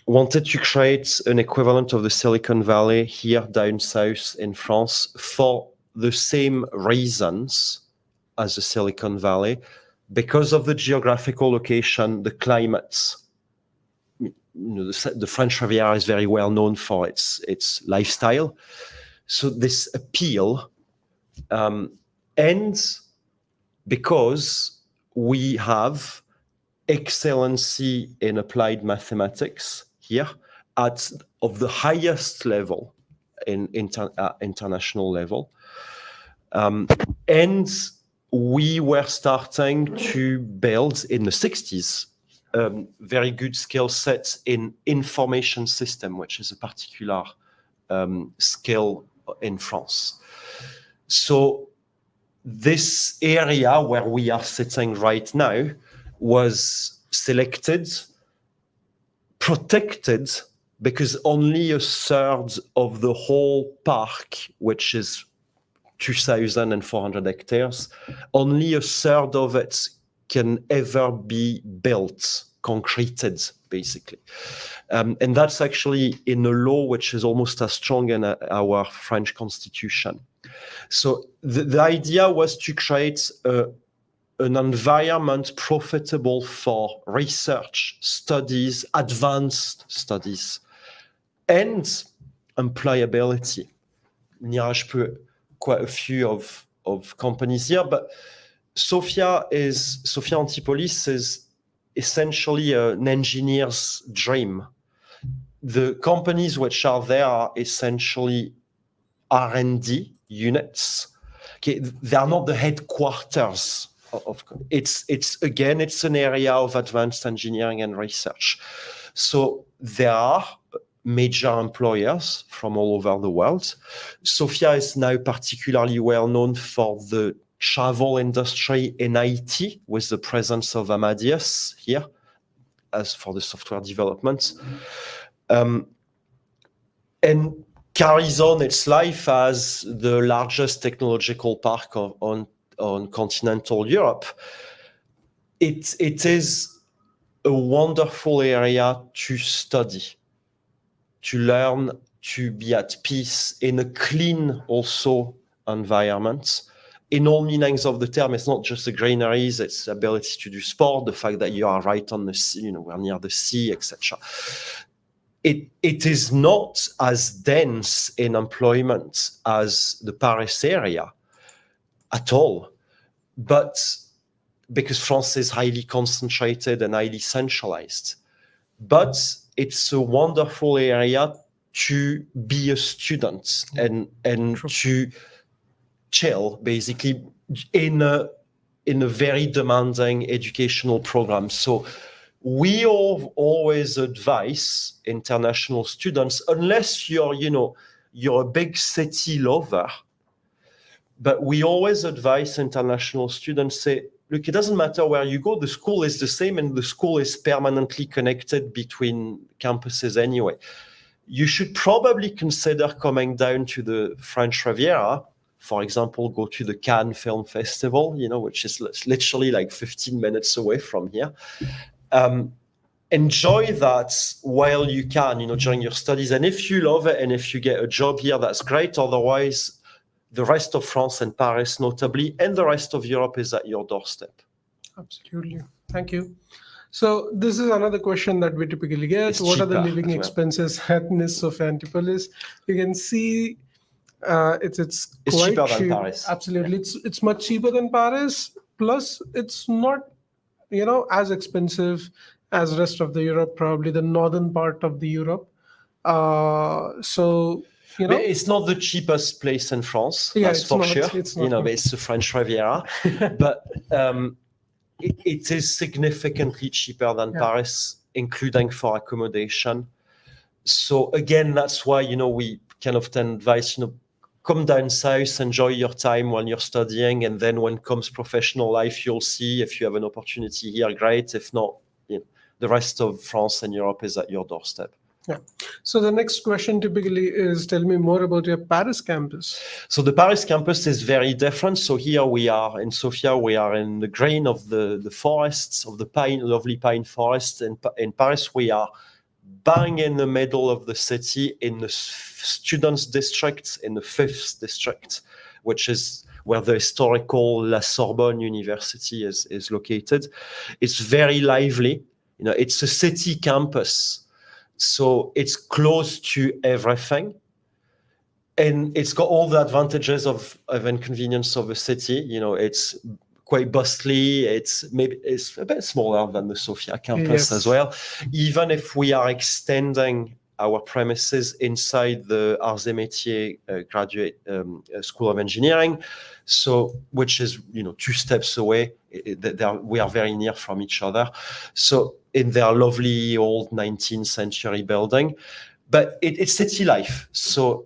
wanted to create an equivalent of the Silicon Valley here down south in France for the same reasons as the Silicon Valley, because of the geographical location, the climate. The French Riviera is very well known for its lifestyle. So this appeal, and because we have excellency in applied mathematics here of the highest level in international level, and we were starting to build in the 60s very good skill sets in information system, which is a particular skill in France. So this area where we are sitting right now was selected, protected, because only a third of the whole park, which is 2,400 hectares, only a third of it can ever be built, concreted, basically. And that's actually in a law which is almost as strong in our French constitution. So the idea was to create an environment profitable for research, studies, advanced studies, and employability. Je peux quite a few of companies here, but Sophia Antipolis is essentially an engineer's dream. The companies which are there are essentially R&D units. Okay, they are not the headquarters of it's an area of advanced engineering and research. So there are major employers from all over the world. Sophia is now particularly well known for the travel industry in IT, with the presence of Amadeus here as for the software development, and carries on its life as the largest technological park on continental Europe. It is a wonderful area to study, to learn to be at peace in a clean also environment. In all meanings of the term, it's not just the greeneries, it's the ability to do sport, the fact that you are right on the sea, we're near the sea, etc. It is not as dense in employment as the Paris area at all, but because France is highly concentrated and highly centralized. But it's a wonderful area to be a student and to chill, basically, in a very demanding educational program. So we always advise international students, unless you're a big city lover, but we always advise international students, say, look, it doesn't matter where you go, the school is the same and the school is permanently connected between campuses anyway. You should probably consider coming down to the French Riviera. For example, go to the Cannes Film Festival, which is literally like 15 minutes away from here. Enjoy that while you can, during your studies. And if you love it and if you get a job here, that's great. Otherwise, the rest of France and Paris notably, and the rest of Europe is at your doorstep. Absolutely. Thank you. So this is another question that we typically get. It's what are the cheaper living as well. expenses at NIS of Antipolis? You can see it's quite cheaper than cheap. Paris. Absolutely. Yeah. It's much cheaper than Paris. Plus, it's not, as expensive as rest of the Europe, probably the northern part of the Europe. So, it's not the cheapest place in France, yeah, that's for sure. It's not. It's the French Riviera, but it is significantly cheaper than Paris, including for accommodation. So again, that's why we can often advise come down south, enjoy your time when you're studying, and then when comes professional life, you'll see if you have an opportunity here, great. If not, the rest of France and Europe is at your doorstep. Yeah. So the next question typically is, tell me more about your Paris campus. So the Paris campus is very different. So here we are in Sophia, we are in the grain of the forests, of the lovely pine forests. In Paris, we are bang in the middle of the city in the students' district, in the 5th district, which is where the historical La Sorbonne University is located. It's very lively. It's a city campus. So it's close to everything. And it's got all the advantages of inconvenience of a city. It's quite bustly. It's a bit smaller than the Sophia campus as well. Even if we are extending our premises inside the Arts et Métiers graduate School of Engineering, which is 2 steps away. We are very near from each other. So in their lovely old 19th century building, but it's city life. So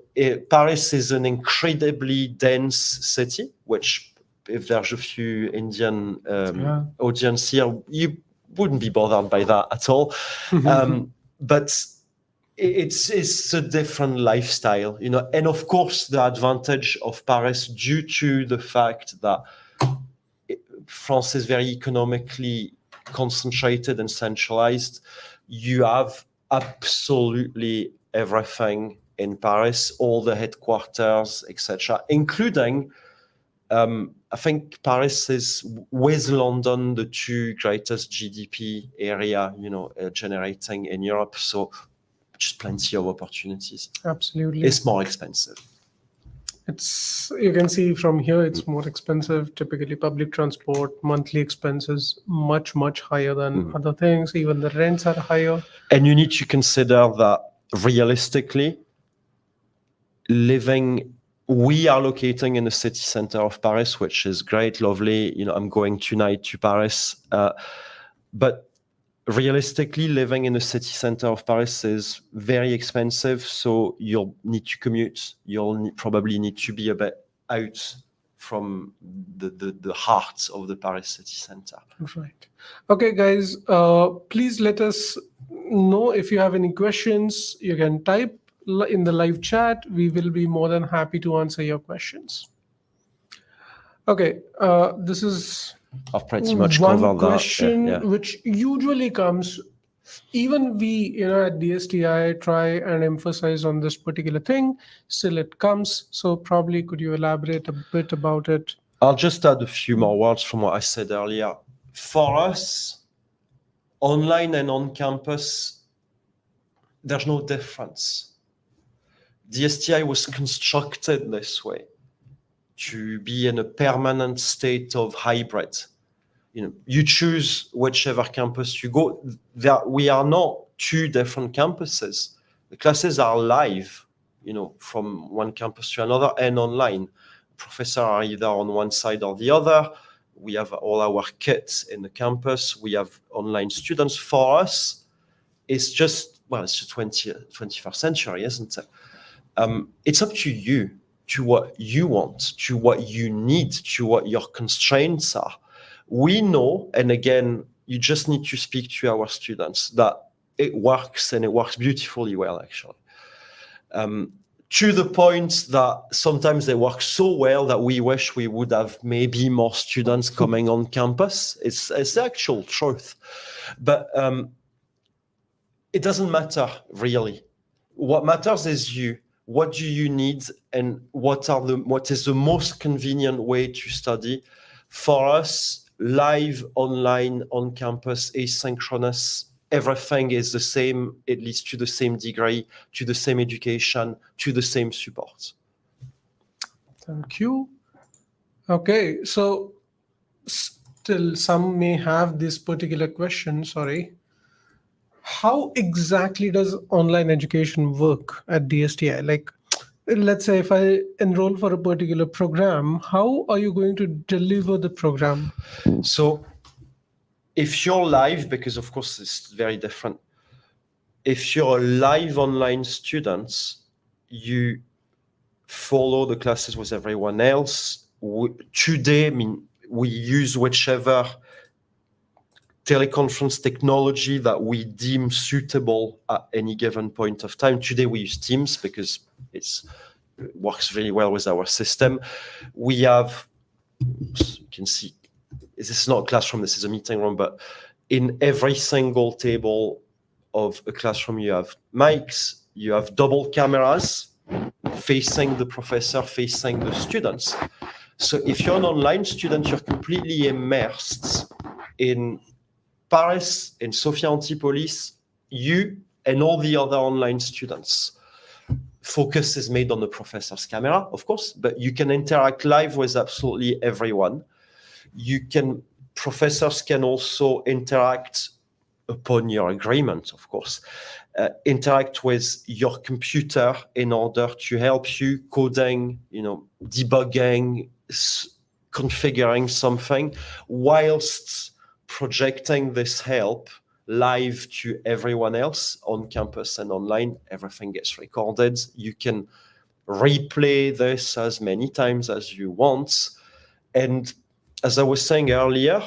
Paris is an incredibly dense city, which if there's a few Indian audience here, you wouldn't be bothered by that at all. But it's a different lifestyle, and of course the advantage of Paris, due to the fact that France is very economically concentrated and centralized, you have absolutely everything in Paris, all the headquarters, etc., including I think Paris is, with London, the 2 greatest GDP area, generating in Europe. So just plenty of opportunities. Absolutely. It's more expensive. You can see from here, it's more expensive. Typically public transport, monthly expenses, much, much higher than other things. Even the rents are higher. And you need to consider that realistically, we are locating in the city center of Paris, which is great, lovely. I'm going tonight to Paris. But realistically, living in the city center of Paris is very expensive. So you'll need to commute. You'll probably need to be a bit out from the heart of the Paris city center. Right. Okay, guys, please let us know if you have any questions. You can type in the live chat. We will be more than happy to answer your questions. Okay, this is I've pretty much one covered question that. which usually comes Even we, at DSTI try and emphasize on this particular thing, still it comes. So probably could you elaborate a bit about it? I'll just add a few more words from what I said earlier. For us, online and on campus, there's no difference. DSTI was constructed this way to be in a permanent state of hybrid. You choose whichever campus you go. We are not two different campuses. The classes are live, from one campus to another and online. Professors are either on one side or the other. We have all our kits in the campus. We have online students. For us, it's just, it's the 21st century, isn't it? It's up to you, to what you want, to what you need, to what your constraints are. We know, and again, you just need to speak to our students, that it works, and it works beautifully well, actually. To the point that sometimes they work so well that we wish we would have maybe more students coming on campus. It's the actual truth. But it doesn't matter, really. What matters is you. What do you need, and what is the most convenient way to study? For us, live, online, on campus, asynchronous, everything is the same. It leads to the same degree, to the same education, to the same support. Thank you. Okay, so still some may have this particular question, sorry. How exactly does online education work at DSTI? Like, let's say if I enroll for a particular program, how are you going to deliver the program? So if you're live, because of course it's very different, if you're a live online student, you follow the classes with everyone else. Today, we use whichever teleconference technology that we deem suitable at any given point of time. Today we use Teams because it works really well with our system. We have, you can see, this is not a classroom, this is a meeting room, but in every single table of a classroom, you have mics, you have double cameras facing the professor, facing the students. So if you're an online student, you're completely immersed in Paris, in Sophia, Antipolis, you and all the other online students. Focus is made on the professor's camera, of course, but you can interact live with absolutely everyone. Professors can also interact upon your agreement, of course, interact with your computer in order to help you coding, debugging, configuring something, whilst projecting this help live to everyone else on campus and online. Everything gets recorded. You can replay this as many times as you want. And as I was saying earlier,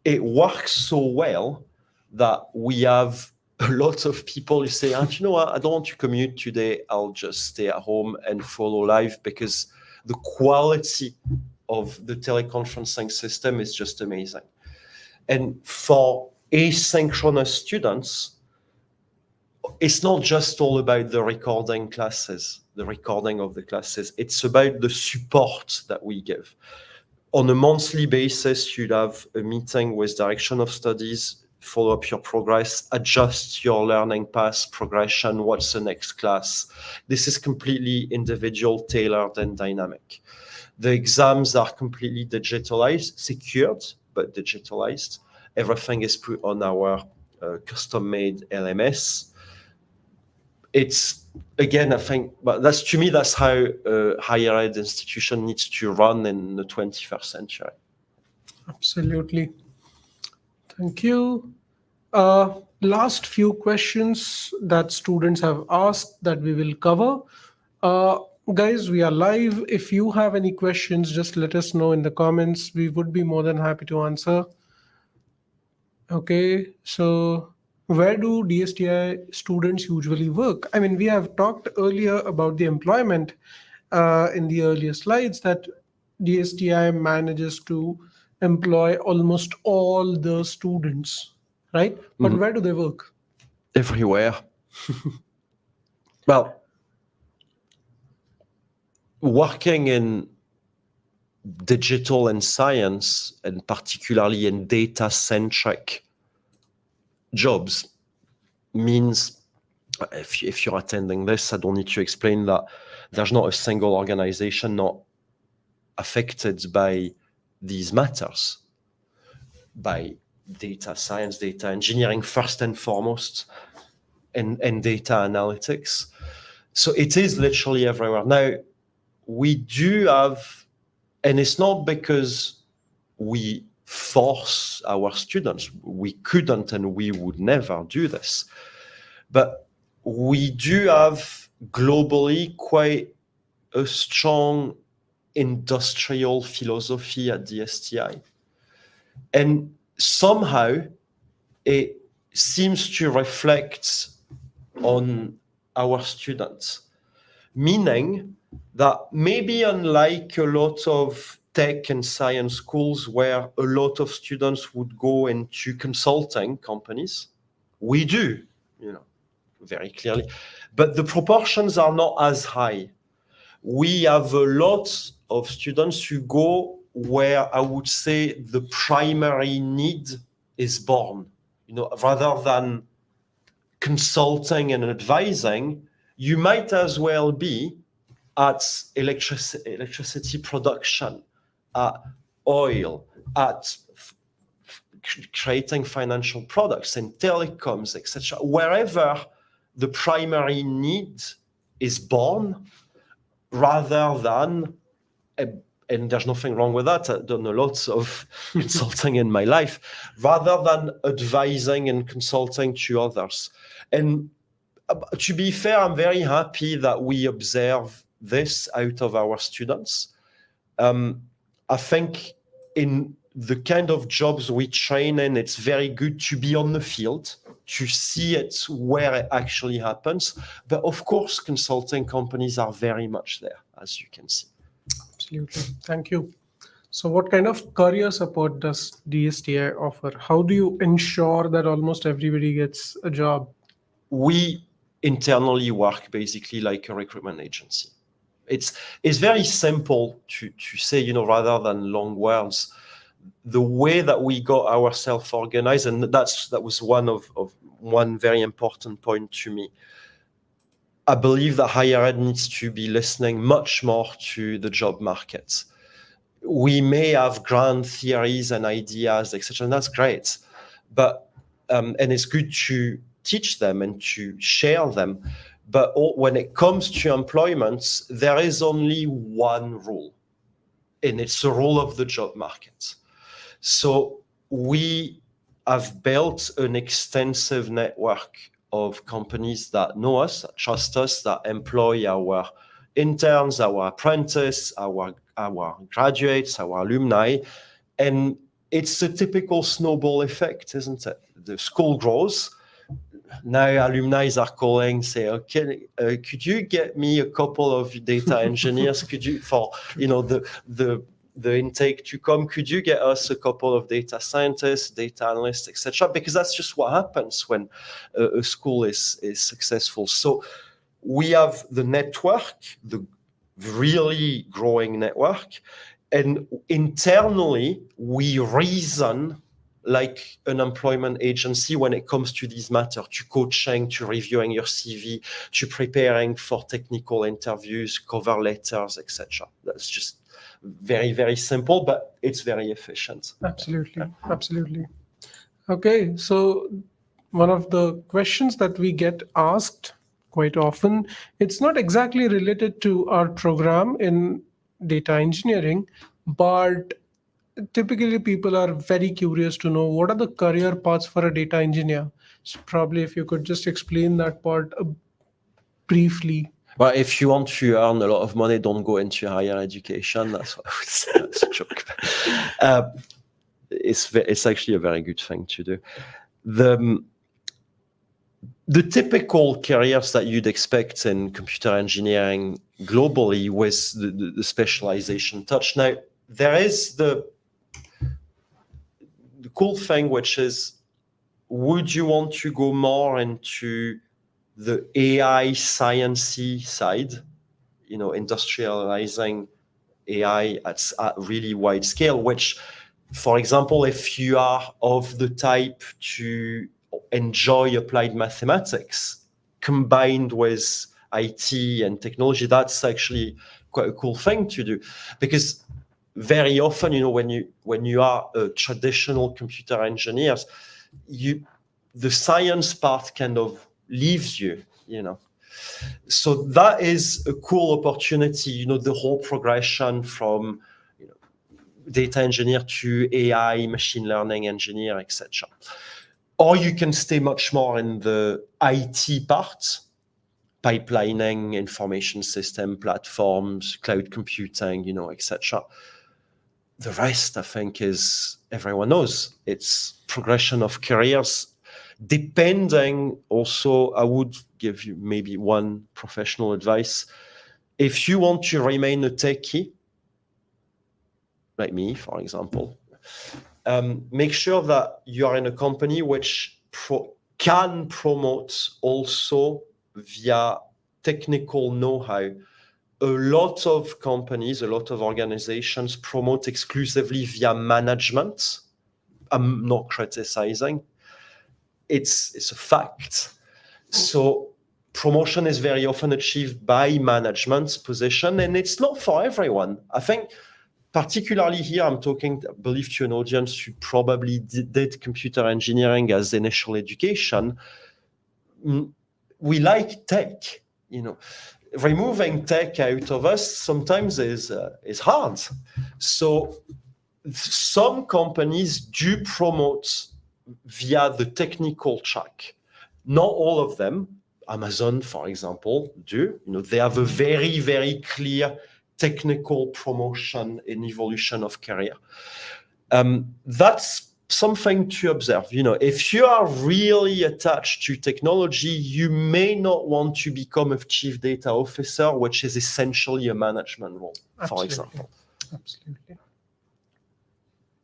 it works so well that we have a lot of people who say, you know what, I don't want to commute today. I'll just stay at home and follow live, because the quality of the teleconferencing system is just amazing. And for asynchronous students, it's not just all about the recording of the classes. It's about the support that we give. On a monthly basis, you'd have a meeting with direction of studies, follow up your progress, adjust your learning path progression, what's the next class. This is completely individual, tailored, and dynamic. The exams are completely digitalized, secured, but digitalized. Everything is put on our custom-made LMS. It's, again, I think, but to me, that's how a higher ed institution needs to run in the 21st century. Absolutely. Thank you. Last few questions that students have asked that we will cover. Guys, we are live. If you have any questions, just let us know in the comments. We would be more than happy to answer. Okay, so where do DSTI students usually work? I mean, we have talked earlier about the employment in the earlier slides, that DSTI manages to employ almost all the students, right? But where do they work? Everywhere. Well, working in digital and science, and particularly in data-centric jobs, means, if you're attending this, I don't need to explain that there's not a single organization not affected by these matters, by data science, data engineering first and foremost, and data analytics. So it is literally everywhere. Now, we do have, and it's not because we force our students. We couldn't and we would never do this. But we do have globally quite a strong industrial philosophy at DSTI. And somehow it seems to reflect on our students, meaning that maybe unlike a lot of tech and science schools where a lot of students would go into consulting companies, we do, very clearly, but the proportions are not as high. We have a lot of students who go where I would say the primary need is born, rather than consulting and advising. You might as well be at electricity production, at oil, at creating financial products and telecoms, etc. Wherever the primary need is born, rather than, and there's nothing wrong with that, I've done lots of consulting in my life, rather than advising and consulting to others. And to be fair, I'm very happy that we observe this out of our students. I think in the kind of jobs we train in, it's very good to be on the field, to see it where it actually happens. But of course, consulting companies are very much there, as you can see. Absolutely. Thank you. So what kind of career support does DSTI offer? How do you ensure that almost everybody gets a job? We internally work basically like a recruitment agency. It's very simple to say, rather than long words. The way that we got ourselves organized, and that was one very important point to me. I believe that higher ed needs to be listening much more to the job market. We may have grand theories and ideas, etc., and that's great. But and it's good to teach them and to share them. But when it comes to employment, there is only one rule, and it's the rule of the job market. So we have built an extensive network of companies that know us, that trust us, that employ our interns, our apprentices, our graduates, our alumni. And it's a typical snowball effect, isn't it? The school grows. Now alumni are calling, say, okay, could you get me a couple of data engineers? Could you, for the intake to come, could you get us a couple of data scientists, data analysts, etc.? Because that's just what happens when a school is successful. So we have the network, the really growing network, and internally we reason like an employment agency when it comes to these matters, to coaching, to reviewing your CV, to preparing for technical interviews, cover letters, etc. That's just very, very simple, but it's very efficient. Absolutely. Absolutely. Okay. So one of the questions that we get asked quite often, it's not exactly related to our program in data engineering, but typically people are very curious to know what are the career paths for a data engineer. So probably if you could just explain that part briefly. Well, if you want to earn a lot of money, don't go into higher education. That's what I would say. That's a joke. It's actually a very good thing to do. The typical careers that you'd expect in computer engineering globally with the specialization touch. Now, there is the cool thing, which is would you want to go more into the AI sciencey side, industrializing AI at really wide scale, which, for example, if you are of the type to enjoy applied mathematics combined with IT and technology, that's actually quite a cool thing to do. Because very often, when you are a traditional computer engineer, the science part kind of leaves you. So that is a cool opportunity, the whole progression from data engineer to AI, machine learning engineer, etc. Or you can stay much more in the IT part, pipelining, information system, platforms, cloud computing, etc. The rest, I think, is everyone knows. It's progression of careers. Depending also, I would give you maybe one professional advice. If you want to remain a techie, like me, for example, make sure that you are in a company which can promote also via technical know-how. A lot of companies, a lot of organizations promote exclusively via management. I'm not criticizing. It's a fact. So promotion is very often achieved by management's position, and it's not for everyone. I think particularly here, I'm talking, I believe, to an audience who probably did computer engineering as initial education. We like tech, Removing tech out of us sometimes is hard. So some companies do promote via the technical track. Not all of them. Amazon, for example, do. They have a very, very clear technical promotion and evolution of career. That's something to observe. If you are really attached to technology, you may not want to become a chief data officer, which is essentially a management role, for example. Absolutely.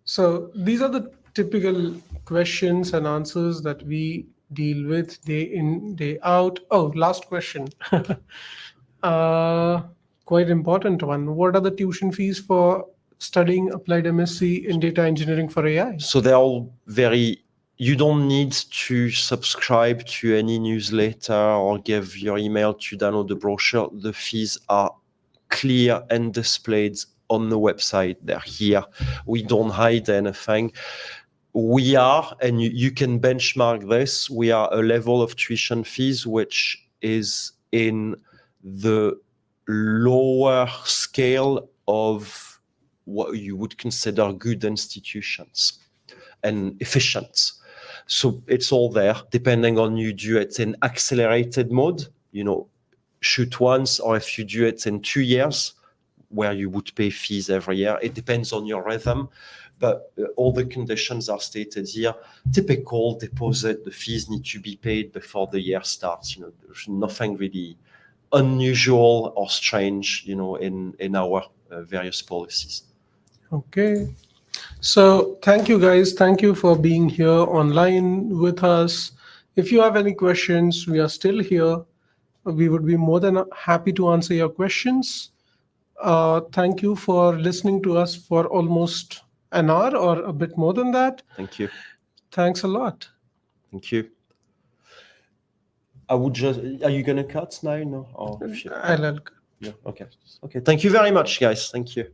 So these are the typical questions and answers that we deal with day in, day out. Oh, last question. Quite important one. What are the tuition fees for studying applied MSc in data engineering for AI? So they're all you don't need to subscribe to any newsletter or give your email to download the brochure. The fees are clear and displayed on the website. They're here. We don't hide anything. We are, and you can benchmark this, we are a level of tuition fees which is in the lower scale of what you would consider good institutions and efficient. So it's all there, depending on you do it in accelerated mode, shoot once, or if you do it in 2 years, where you would pay fees every year. It depends on your rhythm, but all the conditions are stated here. Typical deposit, the fees need to be paid before the year starts. There's nothing really unusual or strange, in our various policies. Okay. So thank you, guys. Thank you for being here online with us. If you have any questions, we are still here. We would be more than happy to answer your questions. Thank you for listening to us for almost an hour or a bit more than that. Thank you. Thanks a lot. Thank you. Are you going to cut now? No? I'll cut. Yeah. Okay. Thank you very much, guys. Thank you.